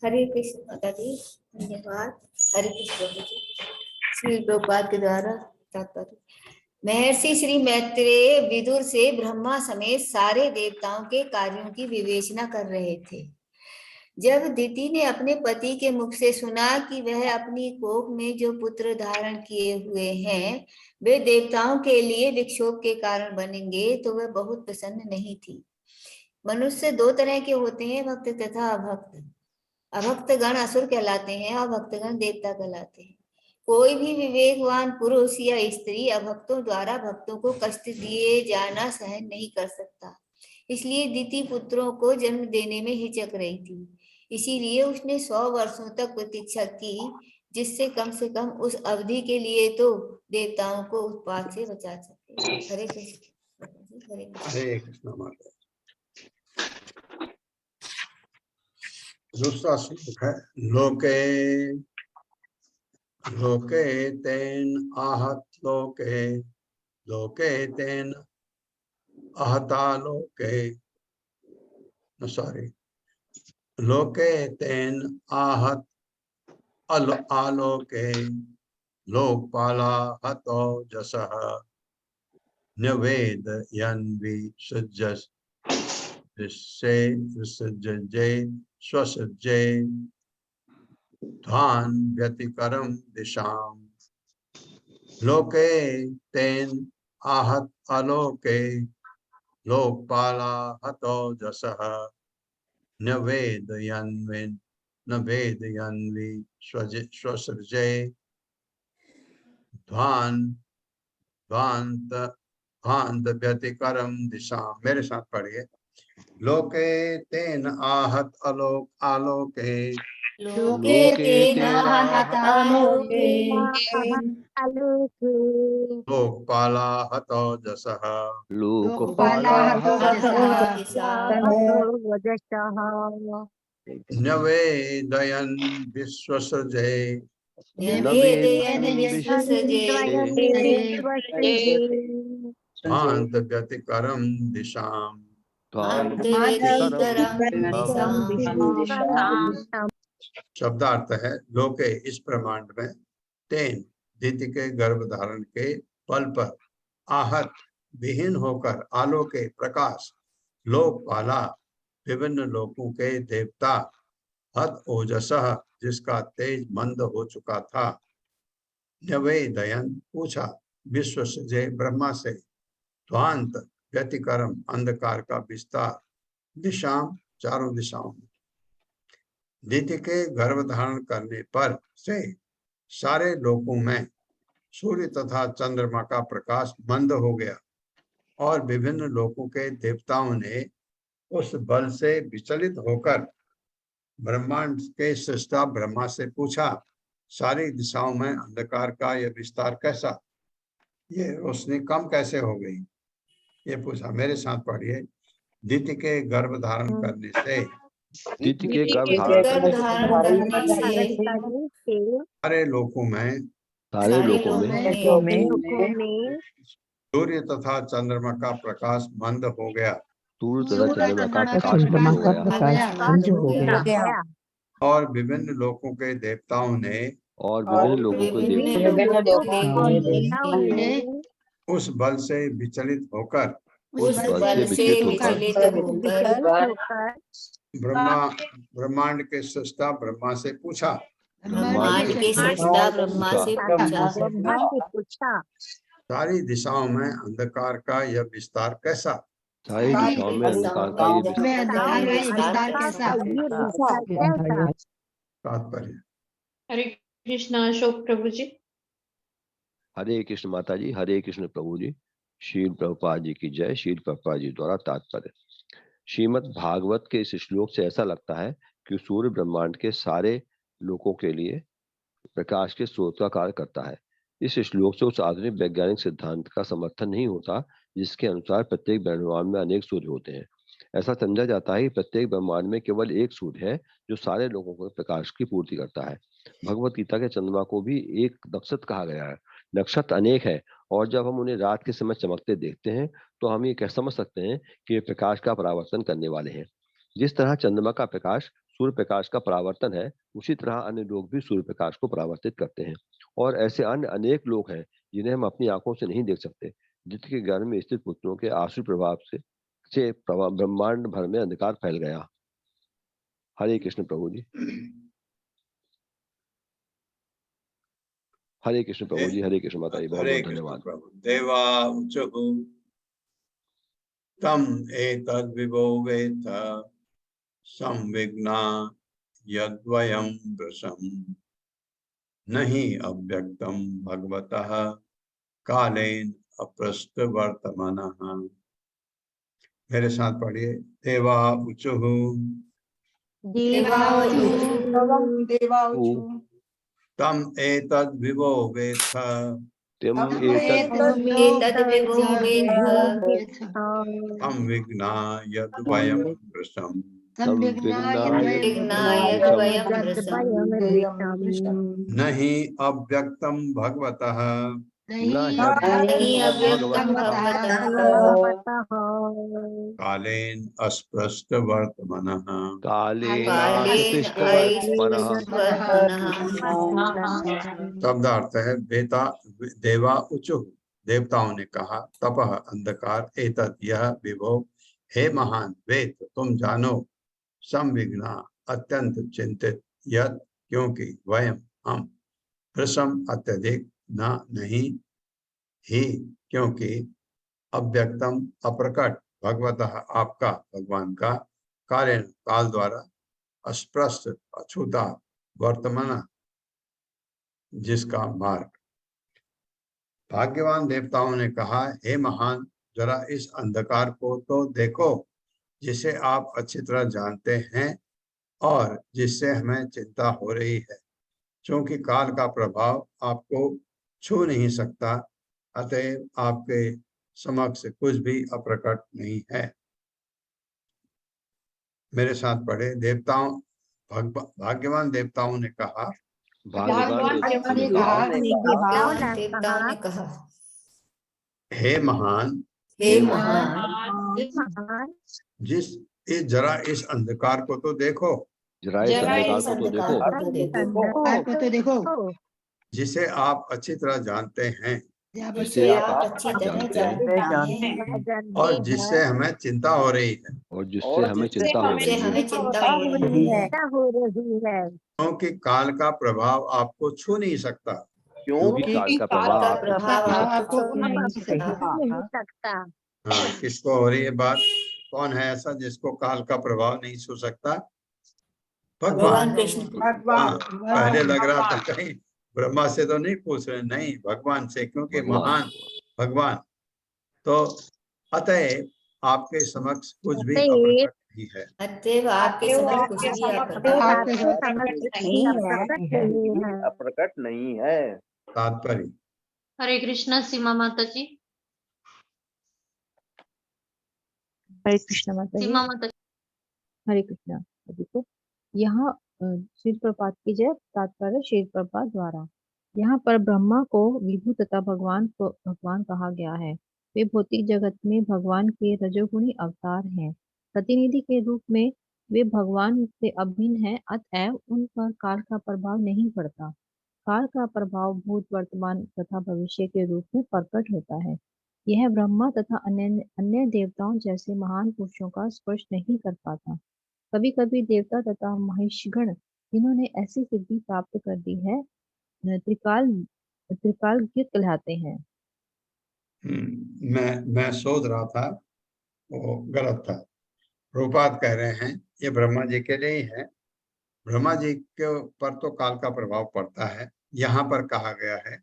हरे कृष्ण माता जी, धन्यवाद। हरे कृष्ण प्रभु जी। श्री प्रभुपाद के द्वारा तात्पर्य। महर्षि श्री मैत्रेय विदुर से ब्रह्मा समेत सारे देवताओं के कार्यों की विवेचना कर रहे थे। जब दिति ने अपने पति के मुख से सुना कि वह अपनी कोख में जो पुत्र धारण किए हुए हैं वे देवताओं के लिए विक्षोभ के कारण बनेंगे, तो वह बहुत प्रसन्न नहीं थी। मनुष्य दो तरह के होते हैं, भक्त तथा अभक्त। अभक्त गण असुर कहलाते हैं और भक्तगण देवता कहलाते हैं। कोई भी विवेकवान पुरुष या स्त्री अभक्तों द्वारा भक्तों को कष्ट दिए जाना सहन नहीं कर सकता। इसलिए दिति पुत्रों को जन्म देने में हिचक रही थी। इसीलिए उसने 100 वर्षों तक प्रतीक्षा की, जिससे कम से कम उस अवधि के लिए तो देवताओं को उत्पात से बचा सके। हरे कृष्ण। हरे कृष्ण माता। दूसरा श्लोक है, लोके लोके तेन आहत लोके लोके तेन आहता लोके सॉरी लोके तेन आहत आलोके लोकपाला हतो जसः न्यवेद यन्वि सज्जस विसज्जे स्वसज्जे ध्वान व्यतिकरम दिशाम। लोके तेन आहत आलोके लोकपाला हतो जसः नवेदयन्वि स्वसृजे ध्वान्त व्यतिकरम दिशा। मेरे साथ पढ़िए। लोके तेन आहत आलोके लोके तेन आहत आलोके लोकपाला हतो जसः लोकपाला नवेदयन् विश्वसृजे नवेदयन् विश्वसृजे ध्वान्त व्यतिकरम दिशाम। शब्दार्थ है, लोके इस ब्रह्मांड में, तेन दिति के गर्भ धारण के पल पर, आहत विहीन होकर, आलोके प्रकाश, लोकपाला विभिन्न लोकों के देवता, हत ओजसः जिसका तेज मंद हो चुका था, नवेदयन पूछा, विश्वसृजे ब्रह्मा से, ध्वांत व्यतिकरम अंधकार का विस्तार, दिशाम चारों दिशाओं में। दिति के गर्भ धारण करने पर से सारे लोकों में सूर्य तथा चंद्रमा का प्रकाश मंद हो गया और विभिन्न लोकों के देवताओं ने उस बल से विचलित होकर ब्रह्मांड के सृष्टा ब्रह्मा से पूछा, सारी दिशाओं में अंधकार का यह विस्तार कैसा, ये रोशनी कम कैसे हो गई, ये पूछा। मेरे साथ पढ़िए। दिति के गर्भ धारण करने से दिति के गर्भ धारण सारे लोकों में सारे लोकों में सूर्य तथा चंद्रमा का प्रकाश मंद हो गया सूर्य तथा चंद्रमा का प्रकाश चंद्रमा मंद हो का गया प्रकाश मंद हो गया और विभिन्न लोकों के देवताओं ने और विभिन्न लोगों के विभिन्न देवता लोगों ने उस बल से विचलित होकर उस बल से विचलित होकर ब्रह्मांड के सृष्टा ब्रह्मा से पूछा। ब्रह्मांड के सृष्टा ब्रह्मा से पूछा, सारी दिशाओं में अंधकार का यह विस्तार कैसा? सारी दिशाओं में अंधकार का ये तात्पर्य हरे कृष्णा अशोक प्रभु जी। हरे कृष्ण माता जी, हरे कृष्ण प्रभु जी। श्रील प्रभुपाद जी की जय। श्रील प्रभुपाद जी द्वारा तात्पर्य। श्रीमद् भागवत के इस श्लोक से ऐसा लगता है कि सूर्य ब्रह्मांड के सारे लोकों के लिए प्रकाश के स्रोत का कार्य करता है। इस श्लोक से उस आधुनिक वैज्ञानिक सिद्धांत का समर्थन नहीं होता जिसके अनुसार प्रत्येक ब्रह्मांड में अनेक सूर्य होते हैं। ऐसा समझा जाता है कि प्रत्येक ब्रह्मांड में केवल एक सूर्य है जो सारे लोगों को प्रकाश की पूर्ति करता है। भगवत गीता के चंद्रमा को भी एक नक्षत्र कहा गया है। नक्षत्र अनेक है और जब हम उन्हें रात के समय चमकते देखते हैं तो हम ये कह समझ सकते हैं कि वे प्रकाश का परावर्तन करने वाले हैं। जिस तरह चंद्रमा का प्रकाश सूर्य प्रकाश का परावर्तन है, उसी तरह अन्य लोग भी सूर्य प्रकाश को परावर्तित करते हैं। और ऐसे अन्य अनेक लोग हैं जिन्हें हम अपनी आंखों से नहीं देख सकते, जिनके घर में स्थित पुत्रों के आसुरी प्रभाव से ब्रह्मांड भर में अंधकार फैल गया। हरे कृष्ण प्रभु जी। हरे कृष्ण प्रभु जी। हरे कृष्ण माता जी। बहुत बहुत धन्यवाद। देवा उचुः तम एतद् विभो वेत्थ संविघ्ना यद्वयं दृशम् नहि अव्यक्तं भगवतः कालेन अपृष्ट वर्तमानः। मेरे साथ पढ़िए। देवा उचुः तम एतद् विभो वेत्थ संविघ्ना यद्वयं दृशम् नहि अव्यक्तं भगवतः कालेन अस्पृष्ट वर्तमानः। शब्दार्थ है देवा उचुः देवताओं ने कहा, तपः अंधकार, एतद् यह, विभो हे महान, वेद तुम जानो, संविघ्ना अत्यंत चिंतित, यद क्योंकि, वयम हम, भृशम अत्यधिक, न नहीं, ही क्योंकि, अव्यक्तम अप्रकट, भगवतः आपका, भगवान का, कारण काल द्वारा, अस्पृष्ट अछूता, वर्तमान जिसका मार्ग। भाग्यवान देवताओं ने कहा, हे महान, जरा इस अंधकार को तो देखो जिसे आप अच्छी तरह जानते हैं और जिससे हमें चिंता हो रही है, क्योंकि काल का प्रभाव आपको छू नहीं सकता, अतएव आपके समक्ष कुछ भी अप्रकट नहीं है। मेरे साथ पढ़े। भाग्यवान देवताओं ने कहा, देवताओं ने कहा, हे महान, जरा इस अंधकार को तो देखो, जरा इस अंधकार को तो देखो जिसे आप अच्छी तरह जानते हैं और जिससे हमें चिंता हो रही है, क्योंकि काल का प्रभाव आपको छू नहीं सकता, क्योंकि काल का प्रभाव आपको नहीं सकता। हाँ, किसको हो रही है बात? कौन है ऐसा जिसको काल का प्रभाव नहीं छू सकता? भगवान कृष्ण। पहले लग रहा था कहीं ब्रह्मा से तो नहीं पूछ रहे, नहीं, भगवान से, क्योंकि महान भगवान। तो अतएव आपके समक्ष कुछ भी अप्रकट नहीं है। अतएव आपके समक्ष कुछ भी अप्रकट नहीं है। तात्पर्य। हरे कृष्णा सीमा माता जी। हरे कृष्ण माता जी। सीमा माता जी। हरे कृष्णा। देखो यहाँ श्री प्रभुपाद की जय। तात्पर्य श्री प्रभुपाद द्वारा यहाँ पर ब्रह्मा को विभु तथा भगवान को भगवान कहा गया है। वे भौतिक जगत में भगवान के रजोगुणी अवतार हैं। प्रतिनिधि के रूप में वे भगवान से अभिन्न हैं, अतएव उन पर काल का प्रभाव नहीं पड़ता। काल का प्रभाव भूत, वर्तमान तथा भविष्य के रूप में प्रकट होता है। यह ब्रह्मा तथा अन्य अन्य देवताओं जैसे महान पुरुषों का स्पर्श नहीं कर पाता। कभी कभी देवता तथा महिषगण जिन्होंने ऐसी सिद्धि प्राप्त कर दी है त्रिकाल त्रिकालज्ञ कहलाते हैं। मैं सोच रहा था, वो गलत था। प्रभुपाद कह रहे हैं ये ब्रह्मा जी के लिए ही है। ब्रह्मा जी के ऊपर तो काल का प्रभाव पड़ता है, यहाँ पर कहा गया है,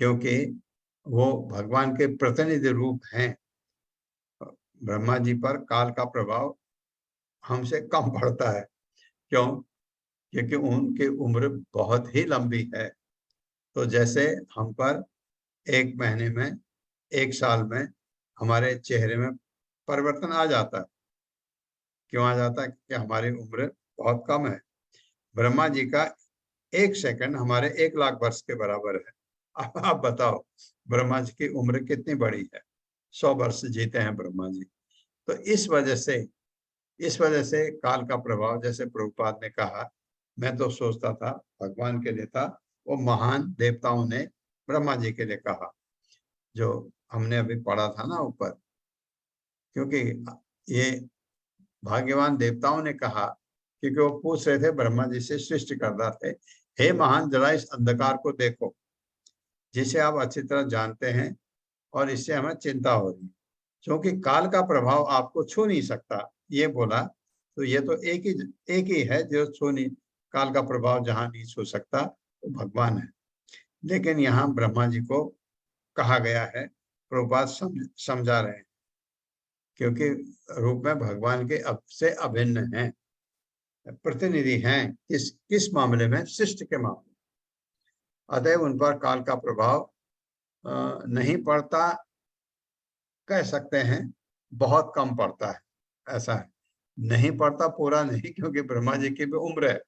क्योंकि वो भगवान के प्रतिनिधि रूप हैं। ब्रह्मा जी पर काल का प्रभाव हमसे कम पड़ता है। क्यों? क्योंकि उनकी उम्र बहुत ही लंबी है। तो जैसे हम पर एक महीने में, एक साल में हमारे चेहरे में परिवर्तन आ जाता है। क्यों आ जाता है? क्योंकि हमारी उम्र बहुत कम है। ब्रह्मा जी का एक सेकंड हमारे 1,00,000 वर्ष के बराबर है। अब आप बताओ ब्रह्मा जी की उम्र कितनी बड़ी है। 100 वर्ष जीते हैं ब्रह्मा जी। तो इस वजह से काल का प्रभाव, जैसे प्रभुपाद ने कहा, मैं तो सोचता था भगवान के लिए था, वो महान देवताओं ने ब्रह्मा जी के लिए कहा, जो हमने अभी पढ़ा था ना ऊपर। क्योंकि ये भाग्यवान देवताओं ने कहा, क्योंकि वो पूछ रहे थे ब्रह्मा जी से, सृष्टिकर्ता थे, हे महान, जरा इस अंधकार को देखो जिसे आप अच्छी तरह जानते हैं और इससे हमें चिंता हो रही है, क्योंकि काल का प्रभाव आपको छू नहीं सकता। ये बोला तो ये तो एक ही है जो छू नहीं, काल का प्रभाव जहां नहीं छू सकता वो तो भगवान है। लेकिन यहाँ ब्रह्मा जी को कहा गया है, प्रभुपाद समझा रहे हैं, क्योंकि रूप में भगवान के अब से अभिन्न हैं, प्रतिनिधि हैं। किस मामले में? सृष्टि के मामले। अतएव उन पर काल का प्रभाव नहीं पड़ता, कह सकते हैं बहुत कम पड़ता है, ऐसा है। नहीं पड़ता पूरा नहीं, क्योंकि ब्रह्मा जी की भी उम्र है।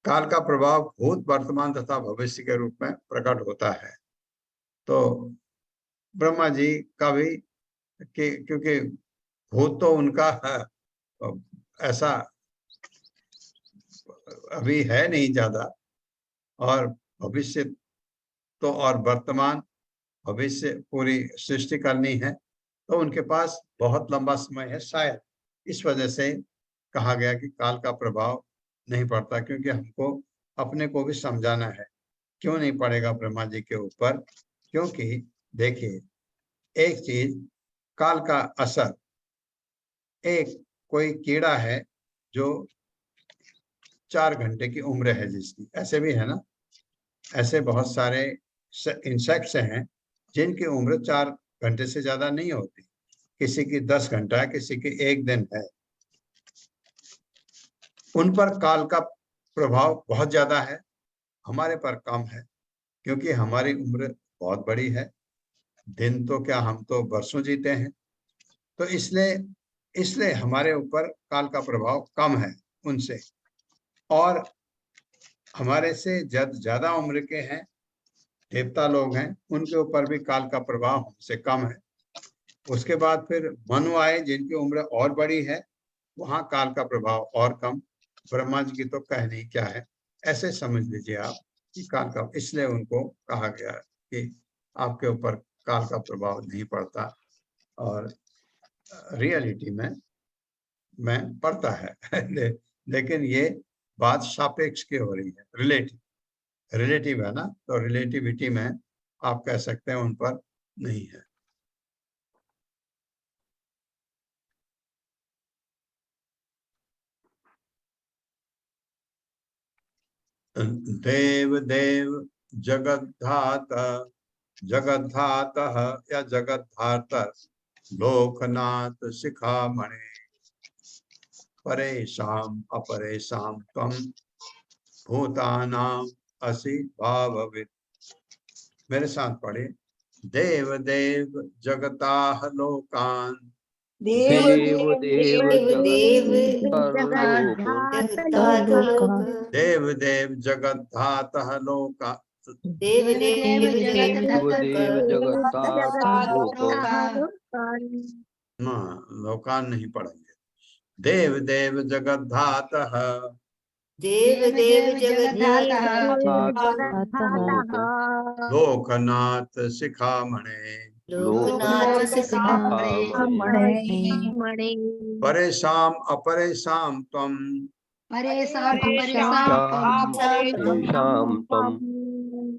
काल का प्रभाव भूत, वर्तमान तथा भविष्य के रूप में प्रकट होता है। तो ब्रह्मा जी का भी, क्योंकि भूत तो उनका ऐसा अभी है नहीं ज्यादा, और भविष्य तो, और वर्तमान भविष्य पूरी सृष्टि करनी है, तो उनके पास बहुत लंबा समय है शायद। इस वजह से कहा गया कि काल का प्रभाव नहीं पड़ता, क्योंकि हमको अपने को भी समझाना है। क्यों नहीं पड़ेगा ब्रह्मा जी के ऊपर? क्योंकि देखिए, एक चीज, काल का असर, एक कोई कीड़ा है जो 4 घंटे की उम्र है जिसकी, ऐसे भी है ना, ऐसे बहुत सारे इंसेक्ट्स हैं जिनकी उम्र 4 घंटे से ज्यादा नहीं होती। किसी की 10 घंटा है, किसी की 1 दिन है। उन पर काल का प्रभाव बहुत ज्यादा है, हमारे पर कम है, क्योंकि हमारी उम्र बहुत बड़ी है। दिन तो क्या, हम तो वर्षों जीते हैं। तो इसलिए हमारे ऊपर काल का प्रभाव कम है उनसे। और हमारे से ज्यादा उम्र के हैं, देवता लोग हैं, उनके ऊपर भी काल का प्रभाव हमसे कम है। उसके बाद फिर मनु आए, जिनकी उम्र और बड़ी है, वहां काल का प्रभाव और कम। ब्रह्मा जी की तो कहने क्या है, ऐसे समझ लीजिए आप कि काल का, इसलिए उनको कहा गया कि आपके ऊपर काल का प्रभाव नहीं पड़ता। और रियलिटी में पड़ता है लेकिन ये बात सापेक्ष की हो रही है, रिलेटिव है ना, तो रिलेटिविटी में आप कह सकते हैं उन पर नहीं है। देव देव जगद्धातः या जगद्धातर लोकनाथ शिखामणि परेशान अपरेशान तम भूतानाम असि भावविद। मेरे साथ पढ़े, देव देव जगताह लोकान देव देव देव देव देव जगद्धातः लोका देव देव जगद्धाता लोकान नहीं पढ़ेंगे। देव देव जगद्धातः देव देव लोकनाथ शिखामणे लोकनाथ परेशान अपरेशान त्वं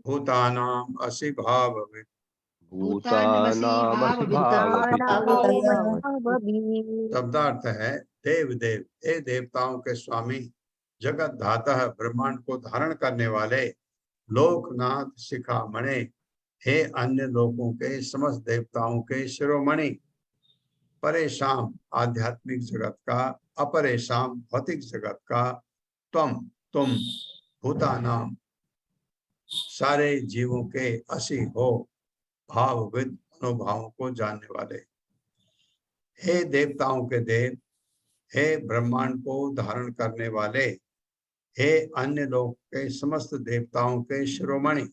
भूतानाम असि भाववित् शब्दार्थ है देव देव, हे देवताओं के स्वामी, जगत धाता ब्रह्मांड को धारण करने वाले, लोकनाथ शिखामणे, हे अन्य लोकों के समस्त देवताओं के शिरोमणि, परेशान आध्यात्मिक जगत का, अपरेशान भौतिक जगत का, तुम भूतानाम सारे जीवों के असी हो, भावविद मनोभावों को जानने वाले। हे देवताओं के देव, हे ब्रह्मांड को धारण करने वाले, हे अन्य लोक के समस्त देवताओं के शिरोमणि,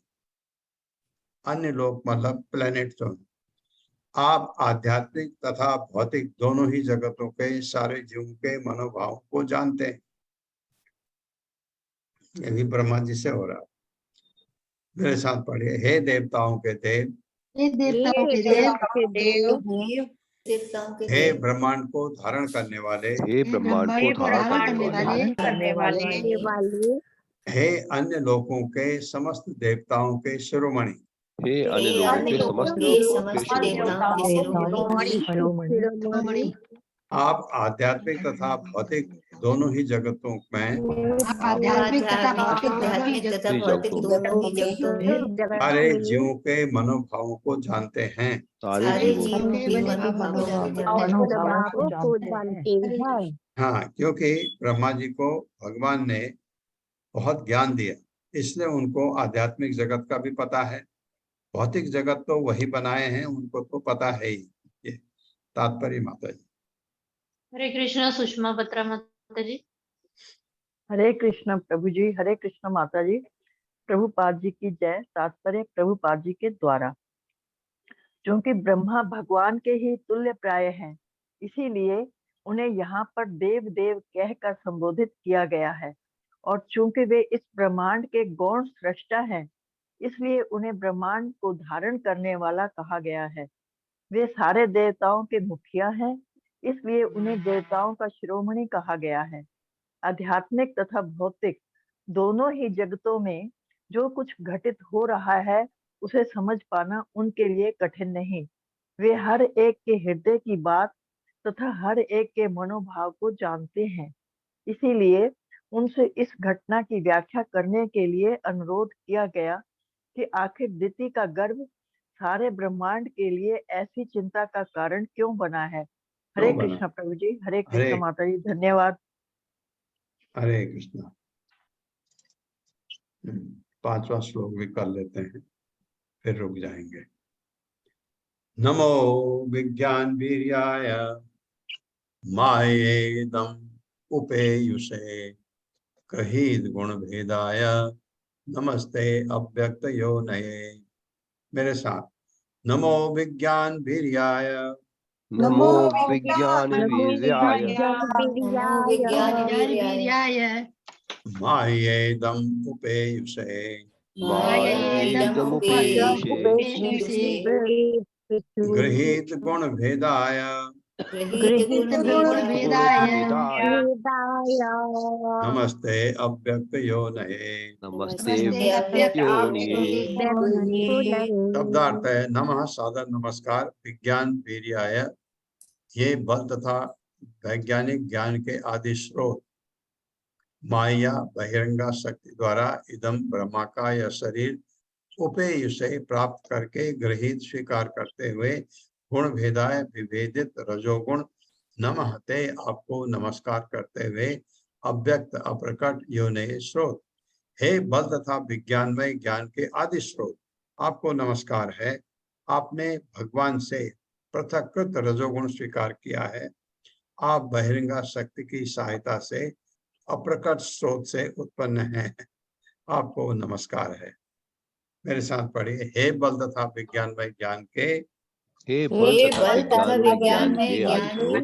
अन्य लोक मतलब प्लेनेट जो, आप आध्यात्मिक तथा भौतिक दोनों ही जगतों के सारे जीवों के मनोभावों को जानते हैं। ये भी ब्रह्मा जी से हो रहा है। मेरे साथ पढ़िए, हे देवताओं के देव, हे ब्रह्मांड को धारण करने वाले, हे ब्रह्मांड को धारण करने वाले, हे अन्य लोकों के समस्त देवताओं के शिरोमणि, हे अन्य लोगों के समस्त देवताओं के शिरोमणि, आप आध्यात्मिक तथा भौतिक दोनों ही जगतों में सारे जीवों के मनोभावों को जानते हैं। सारे जीवों के मनोभावों को जानते हैं। हाँ, क्योंकि ब्रह्मा जी को भगवान ने बहुत ज्ञान दिया, इसलिए उनको आध्यात्मिक जगत का भी पता है। भौतिक जगत तो वही बनाए हैं, उनको तो पता है ही। ये तात्पर्य माता जी। हरे कृष्णा सुषमा बत्रा माता जी। हरे कृष्ण प्रभु जी, हरे कृष्ण माता जी। प्रभुपाद जी की जय। तात्पर्य प्रभुपाद जी के द्वारा, क्योंकि ब्रह्मा भगवान के ही तुल्य प्राय हैं, इसीलिए उन्हें यहाँ पर देव देव कहकर संबोधित किया गया है। और चूंकि वे इस ब्रह्मांड के गौण सृष्टा हैं, इसलिए उन्हें ब्रह्मांड को धारण करने वाला कहा गया है। वे सारे देवताओं के मुखिया हैं, इसलिए उन्हें देवताओं का शिरोमणि कहा गया है। आध्यात्मिक तथा भौतिक दोनों ही जगतों में जो कुछ घटित हो रहा है, उसे समझ पाना उनके लिए कठिन नहीं। वे हर एक के हृदय की बात तथा हर एक के मनोभाव को जानते हैं। इसीलिए उनसे इस घटना की व्याख्या करने के लिए अनुरोध किया गया कि आखिर दिति का गर्भ सारे ब्रह्मांड के लिए ऐसी चिंता का कारण क्यों बना है। हरे कृष्ण प्रभु जी, हरे कृष्ण माता जी, धन्यवाद। हरे कृष्णा। 5वां श्लोक भी कर लेते हैं, फिर रुक जाएंगे। नमो विज्ञान वीर्याय मायेदम उपेयुषे गहीद गुण भेदाय नमस्ते अव्यक्त योनये। मेरे साथ, नमो विज्ञान वीर्याय, नमो विज्ञान वीर्याय, मायेदम उपेयुषे गृहीत गुण भेदाय नमस्ते अव्यक्त योनये। नमस्ते अव्यक्त योनये। शब्दार्थ है, नमः सादर नमस्कार विज्ञान वीर्याय, ये बल तथा वैज्ञानिक ज्ञान के आदि स्रोत, माया बहिरंगा शक्ति द्वारा इदम ब्रह्मा का यह शरीर उपेय से प्राप्त करके गृहीत स्वीकार करते हुए गुण भेदाय विभेदित रजोगुण नमः ते आपको नमस्कार करते हुए अव्यक्त अप्रकट योनये स्रोत, हे बल तथा विज्ञानमय ज्ञान के आदि स्रोत, आपको नमस्कार है। आपने भगवान से पृथकृत रजोगुण स्वीकार किया है। आप बहिरंगा शक्ति की सहायता से अप्रकट स्रोत से उत्पन्न हैं। आपको नमस्कार है। मेरे साथ पढ़िए। हे बल तथा विज्ञानमय ज्ञान के, हे बल हे तथा बल तथा विज्ञान विज्ञान में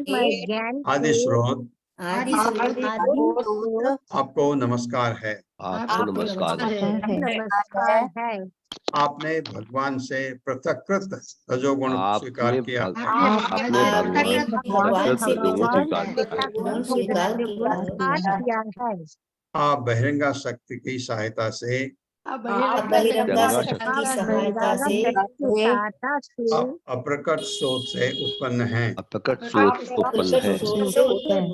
के ज्ञान के आदि स्रोत, आदि स्रोत आपको नमस्कार है। आपको नमस्कार है। नमस्कार है। आपने भगवान से पृथकृत रजोगुण स्वीकार किया है। आपने भगवान से रजोगुण स्वीकार किया है। गुण स्वीकार किया है। आप बहिरंगा शक्ति की सहायता से आप बहिरंगा शक्ति की सहायता से अप्रकट स्रोत से उत्पन्न हैं। अप्रकट स्रोत उत्पन्न है। स्रोत से उत्पन्न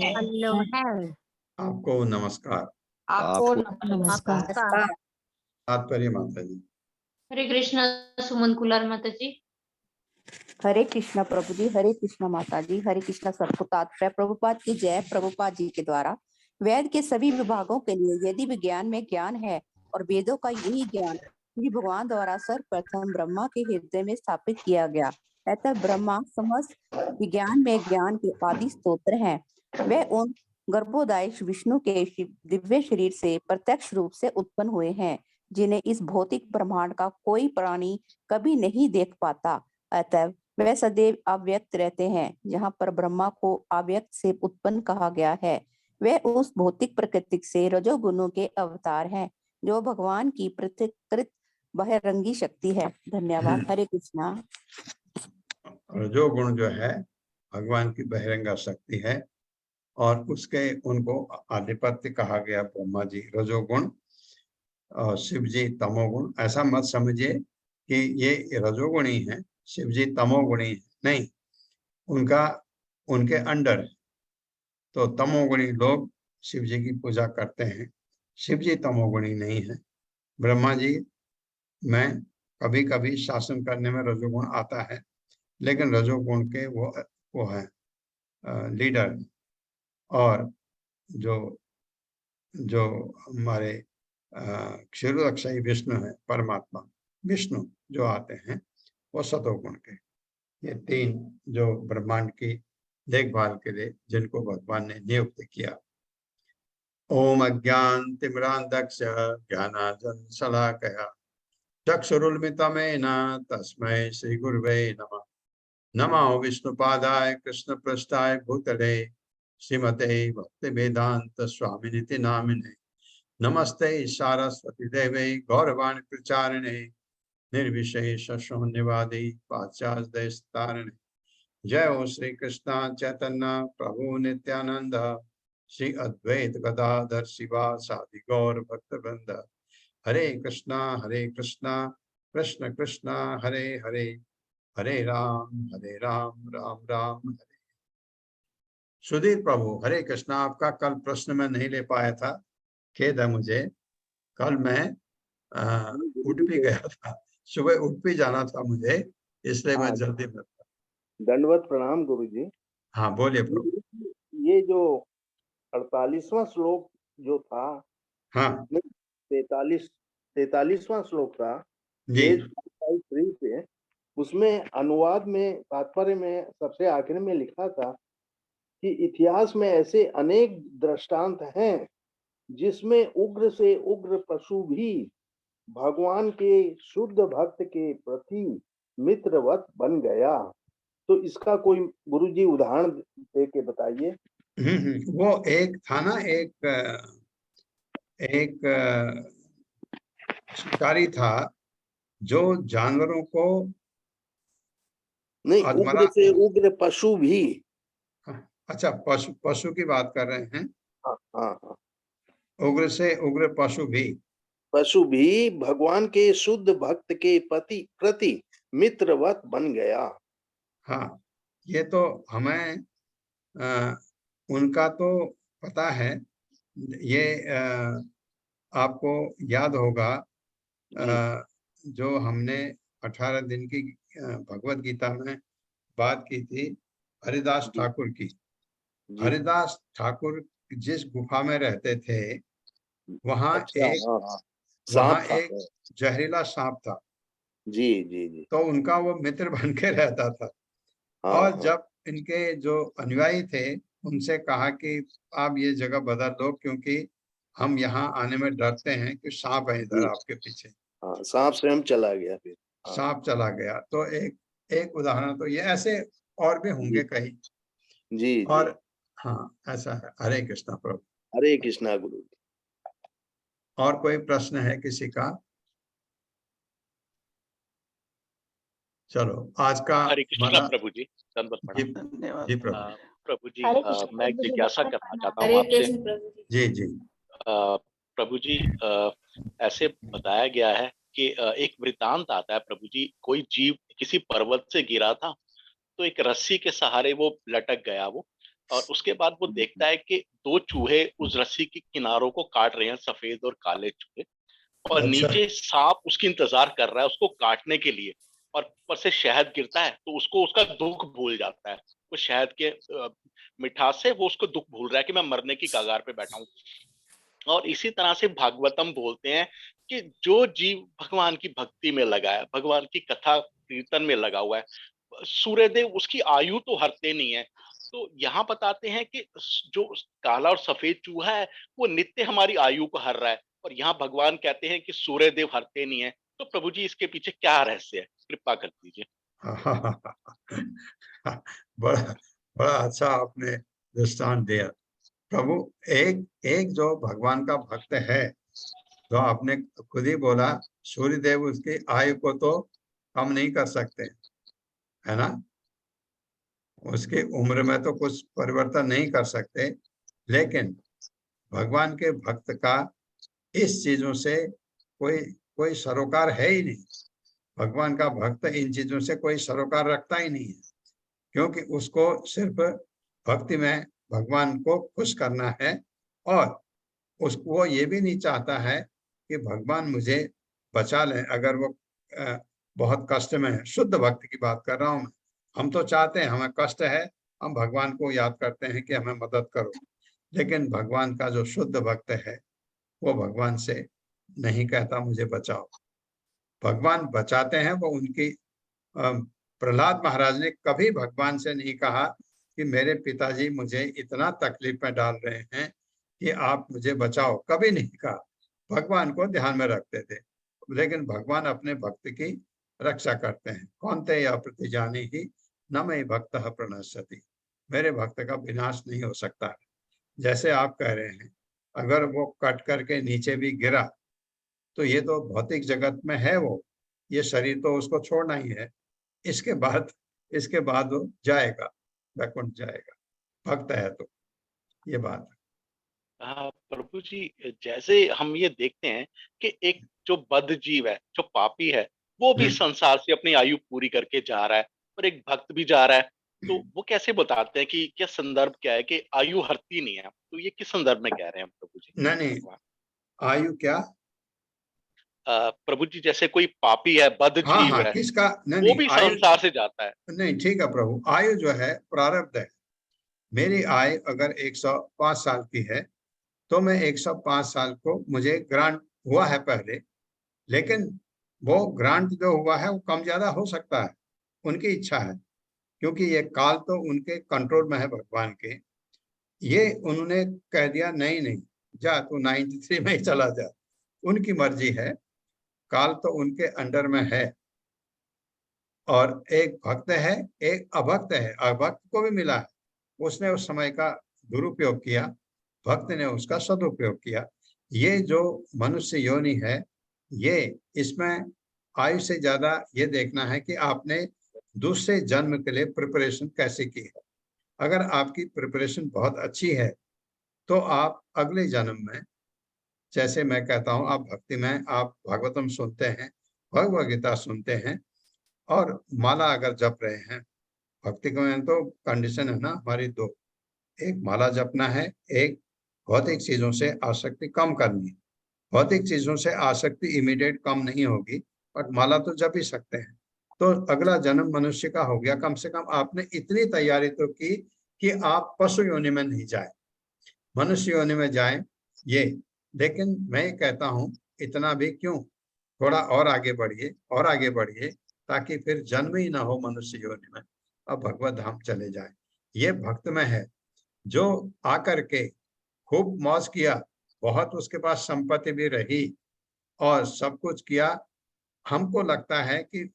हैं। आपको नमस्कार। आपको नमस्कार। तात्पर्य माता जी। हरे कृष्णा सुमन कुलार माता जी। हरे कृष्णा प्रभु जी, हरे कृष्णा माता जी, हरे कृष्णा सबको तात्पर्य प्रभुपाद की जय। प्रभुपाद जी के द्वारा वेद के सभी विभागों के लिए यदि विज्ञान में ज्ञान है और वेदों का यही ज्ञान श्री भगवान द्वारा सर्वप्रथम ब्रह्मा के हृदय में स्थापित किया गया, अतः ब्रह्मा समस्त विज्ञान में ज्ञान के आदि स्तोत्र हैं। वे उन गर्भोदायक विष्णु के दिव्य शरीर से प्रत्यक्ष रूप से उत्पन्न हुए हैं, जिन्हें इस भौतिक ब्रह्मांड का कोई प्राणी कभी नहीं देख पाता। अतः वे सदैव अव्यक्त रहते हैं। जहाँ पर ब्रह्मा को अव्यक्त से उत्पन्न कहा गया है, वे उस भौतिक प्रकृति से रजोगुणों के अवतार हैं, जो भगवान की पृथकृत बहिरंगी शक्ति है। धन्यवाद। हरे कृष्णा। रजोगुण जो है भगवान की बहिरंगा शक्ति है और उसके उनको आधिपत्य कहा गया ब्रह्मा जी रजोगुण और शिव जी तमोगुण। ऐसा मत समझिए कि ये रजोगुणी है, शिव जी तमोगुणी है, नहीं, उनका उनके अंडर है। तो तमोगुणी लोग शिव जी की पूजा करते हैं, शिव जी तमोगुणी नहीं है। ब्रह्मा जी में कभी कभी शासन करने में रजोगुण आता है, लेकिन रजोगुण के वो है लीडर। और जो हमारे क्षीरोदक्षी विष्णु है, परमात्मा विष्णु जो आते हैं वो सतोगुण के। ये तीन जो ब्रह्मांड की देखभाल के लिए जिनको भगवान ने नियुक्त किया। ओम अज्ञान तिमिरांधस्य ज्ञानांजन शलाकया चक्षुरुन्मिलितं तस्मै श्री गुरुवे नमः। नमो विष्णुपादाय कृष्ण पृष्ठाय भूतले श्रीमते भक्ति वेदांत स्वामिनिति नामिने। नमस्ते सारस्वती देवे गौरवाणी प्रचारिणे निर्विशेष शून्यवादी पाश्चात्य देश तारिणे। जय हो श्री कृष्ण चैतन्य प्रभु नित्यानंद श्री अद्वैत गदाधर शिवासादि गौर भक्त वृंद। हरे कृष्णा कृष्ण कृष्ण हरे हरे, हरे राम राम राम हरे। सुधीर प्रभु हरे कृष्णा। आपका कल प्रश्न में नहीं ले पाया था, खेद है मुझे। कल मैं उडुपी गया था, सुबह उडुपी जाना था मुझे, इसलिए मैं जल्दी में था। दंडवत प्रणाम गुरु जी। हाँ बोलिए प्रभु। ये जो 48वां श्लोक जो था, हाँ 43वां श्लोक था जी पेज 53 पे, उसमें अनुवाद में तात्पर्य में सबसे आखिर में लिखा था कि इतिहास में ऐसे अनेक दृष्टांत हैं जिसमें उग्र से उग्र पशु भी भगवान के शुद्ध भक्त के प्रति मित्रवत बन गया। तो इसका कोई गुरुजी उदाहरण दे के बताइए। वो एक था ना, एक शिकारी था जो जानवरों को नहीं, उग्र से उग्र पशु भी। अच्छा, पशु की बात कर रहे हैं। हाँ हाँ। उग्र से उग्र पशु भी भगवान के शुद्ध भक्त के प्रति मित्रवत बन गया। हाँ, ये तो हमें उनका तो पता है। ये आपको याद होगा जो हमने 18 दिन की भगवत गीता में बात की थी हरिदास ठाकुर की। हरिदास ठाकुर जिस गुफा में रहते थे वहाँ एक जहरीला सांप था। जी जी जी। तो उनका वो मित्र बन के रहता था। और जब इनके जो अनुयायी थे उनसे कहा कि आप ये जगह बदल दो क्योंकि हम यहाँ आने में डरते हैं कि सांप है इधर आपके पीछे। हाँ, सांप स्वयं चला गया फिर। हाँ। सांप चला गया। तो एक उदाहरण तो ये, ऐसे और भी होंगे कई। जी और हाँ, ऐसा है। हरे कृष्णा प्रभु। हरे कृष्णा गुरु। और कोई प्रश्न है किसी का? चलो आज का हरे कृष्णा प्रभु जी, दंडवत जी, प्रणाम। जी प्रभु। प्रभु जी, हरे कृष्ण मैं प्रभु जी, जिज्ञासा दंडवत करना प्रणाम। चाहता हूँ हरे आपसे। कृष्ण प्रभु जी। जी जी। प्रभु जी, ऐसे बताया गया है कि एक वृतांत आता है प्रभु जी, कोई जीव किसी पर्वत से गिरा था, तो एक रस्सी के सहारे वो लटक गया वो, और उसके बाद वो देखता है कि दो चूहे उस रस्सी की किनारों को काट रहे हैं, सफेद और काले चूहे, और अच्छा। नीचे सांप उसकी इंतजार कर रहा है उसको काटने के लिए, और ऊपर से शहद गिरता है तो उसको उसका दुख भूल जाता है। वो शहद के मिठास से वो उसको दुख भूल रहा है कि मैं मरने की कगार पे बैठा हूँ। और इसी तरह से भागवतम बोलते हैं कि जो जीव भगवान की भक्ति में लगा है, भगवान की कथा कीर्तन में लगा हुआ है, सूर्यदेव उसकी आयु तो हरते नहीं है। तो यहाँ बताते हैं कि जो काला और सफेद चूहा है वो नित्य हमारी आयु को हर रहा है, और यहाँ भगवान कहते हैं कि सूर्यदेव हरते नहीं है। तो प्रभु जी इसके पीछे क्या रहस्य है, कृपा कर दीजिए। बड़ा बड़ा अच्छा आपने दृष्टांत दिया प्रभु। एक एक जो भगवान का भक्त है, जो आपने खुद ही बोला, सूर्यदेव उसकी आयु को तो कम नहीं कर सकते, है ना? उसकी उम्र में तो कुछ परिवर्तन नहीं कर सकते, लेकिन भगवान के भक्त का इस चीजों से कोई कोई सरोकार है ही नहीं। भगवान का भक्त इन चीजों से कोई सरोकार रखता ही नहीं है, क्योंकि उसको सिर्फ भक्ति में भगवान को खुश करना है, और उसको वो ये भी नहीं चाहता है कि भगवान मुझे बचा लें अगर वो बहुत कष्ट में है। शुद्ध भक्त की बात कर रहा हूं मैं। हम तो चाहते हैं, हमें कष्ट है, हम भगवान को याद करते हैं कि हमें मदद करो, लेकिन भगवान का जो शुद्ध भक्त है वो भगवान से नहीं कहता मुझे बचाओ। भगवान बचाते हैं वो उनकी। प्रहलाद महाराज ने कभी भगवान से नहीं कहा कि मेरे पिताजी मुझे इतना तकलीफ में डाल रहे हैं कि आप मुझे बचाओ, कभी नहीं कहा। भगवान को ध्यान में रखते थे, लेकिन भगवान अपने भक्त की रक्षा करते हैं। कौन ते या प्रतिजानी ही न मैं भक्त प्रणश्यति, मेरे भक्त का विनाश नहीं हो सकता है। जैसे आप कह रहे हैं, अगर वो कट करके नीचे भी गिरा तो ये तो भौतिक जगत में है, वो ये शरीर तो उसको छोड़ना ही है। इसके बाद वो जाएगा, वैकुंठ जाएगा, भक्त है तो ये बात। प्रभु जी, जैसे हम ये देखते हैं कि एक जो बद्ध जीव है, जो पापी है, वो भी संसार से अपनी आयु पूरी करके जा रहा है, और एक भक्त भी जा रहा है। तो वो कैसे बताते हैं कि क्या संदर्भ क्या है कि आयु हरती नहीं है? तो ये किस संदर्भ में कह रहे हैं प्रभु जी? नहीं, आयु क्या? प्रभु जी, जैसे कोई पापी है, बद्ध जीव है, किसका? वो भी आयु संसार से जाता है। नहीं, ठीक है प्रभु। आयु जो है प्रारब्ध है। मेरी आयु अगर 105 साल की है तो मैं 105 साल को मुझे ग्रांट हुआ है पहले, लेकिन वो ग्रांट जो हुआ है वो कम ज्यादा हो सकता है, उनकी इच्छा है, क्योंकि ये काल तो उनके कंट्रोल में है, भगवान के। ये उन्होंने कह दिया नहीं नहीं, जा तू 93 में ही चला जा, उनकी मर्जी है, काल तो उनके अंडर में है। और एक भक्त है, एक अभक्त है। अभक्त को भी मिला है, उसने उस समय का दुरुपयोग किया, भक्त ने उसका सदुपयोग किया। ये जो मनुष्य योनि है, ये इसमें आयु से ज्यादा ये देखना है कि आपने दूसरे जन्म के लिए प्रिपरेशन कैसे की है। अगर आपकी प्रिपरेशन बहुत अच्छी है तो आप अगले जन्म में, जैसे मैं कहता हूँ, आप भक्ति में आप भागवतम सुनते हैं, भगवद गीता सुनते हैं, और माला अगर जप रहे हैं, भक्ति में तो कंडीशन है ना हमारी दो, एक माला जपना है, एक भौतिक चीजों से आसक्ति कम करनी है। भौतिक चीजों से आसक्ति इमीडिएट कम नहीं होगी, बट माला तो जप ही सकते हैं। तो अगला जन्म मनुष्य का हो गया, कम से कम आपने इतनी तैयारी तो की कि आप पशु योनि में नहीं जाए, मनुष्य योनि में जाए ये। लेकिन मैं कहता हूँ इतना भी क्यों, थोड़ा और आगे बढ़िए, और आगे बढ़िए, ताकि फिर जन्म ही ना हो मनुष्य योनि में, अब भगवत धाम चले जाए। ये भक्त में है। जो आकर के खूब मौज किया, बहुत उसके पास संपत्ति भी रही और सब कुछ किया, हमको लगता है कि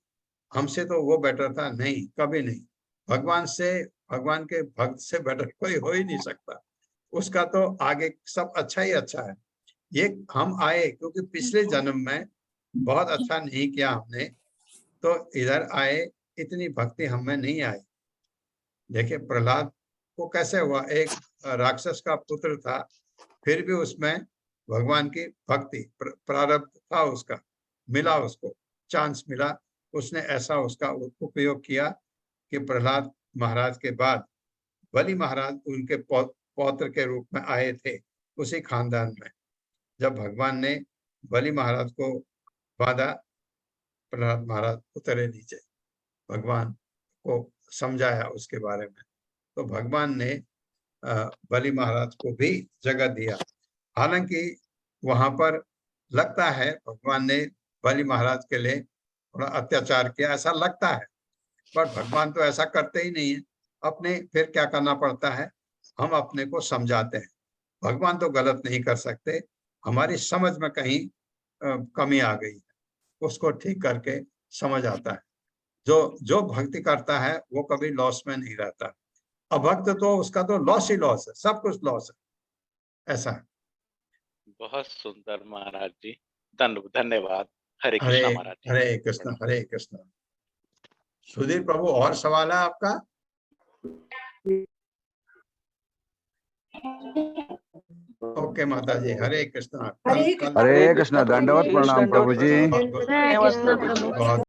हमसे तो वो बेटर था, नहीं, कभी नहीं। भगवान से, भगवान के भक्त से बेटर कोई हो ही नहीं सकता। उसका तो आगे सब अच्छा ही अच्छा है। ये हम आए क्योंकि पिछले जन्म में बहुत अच्छा नहीं किया हमने, तो इधर आए, इतनी भक्ति हम में नहीं आई। देखिए प्रहलाद को कैसे हुआ, एक राक्षस का पुत्र था, फिर भी उसमें भगवान की भक्ति, प्रारब्ध था उसका, मिला, उसको चांस मिला, उसने ऐसा उसका उपयोग किया कि प्रहलाद महाराज के बाद बलि महाराज उनके पौत्र के रूप में आए थे उसी खानदान में। जब भगवान ने बलि महाराज को बांधा, प्रहलाद महाराज उतरे नीचे, भगवान को समझाया उसके बारे में, तो भगवान ने बलि महाराज को भी जगह दिया। हालांकि वहां पर लगता है भगवान ने बलि महाराज के लिए थोड़ा अत्याचार किया, ऐसा लगता है, पर भगवान तो ऐसा करते ही नहीं है। अपने फिर क्या करना पड़ता है, हम अपने को समझाते हैं। भगवान तो गलत नहीं कर सकते, हमारी समझ में कहीं कमी आ गई है, उसको ठीक करके समझ आता है। जो भक्ति करता है वो कभी लॉस में नहीं रहता। अभक्त तो उसका तो लॉस ही लॉस है, सब कुछ लॉस है, ऐसा है। बहुत सुंदर महाराज जी, धन्यवाद। हरे कृष्णा महाराज जी। हरे कृष्ण, हरे कृष्ण। सुधीर प्रभु, और सवाल है आपका? ओके माता जी, हरे कृष्ण। हरे कृष्ण, दंडवत प्रणाम प्रभु जी। बहुत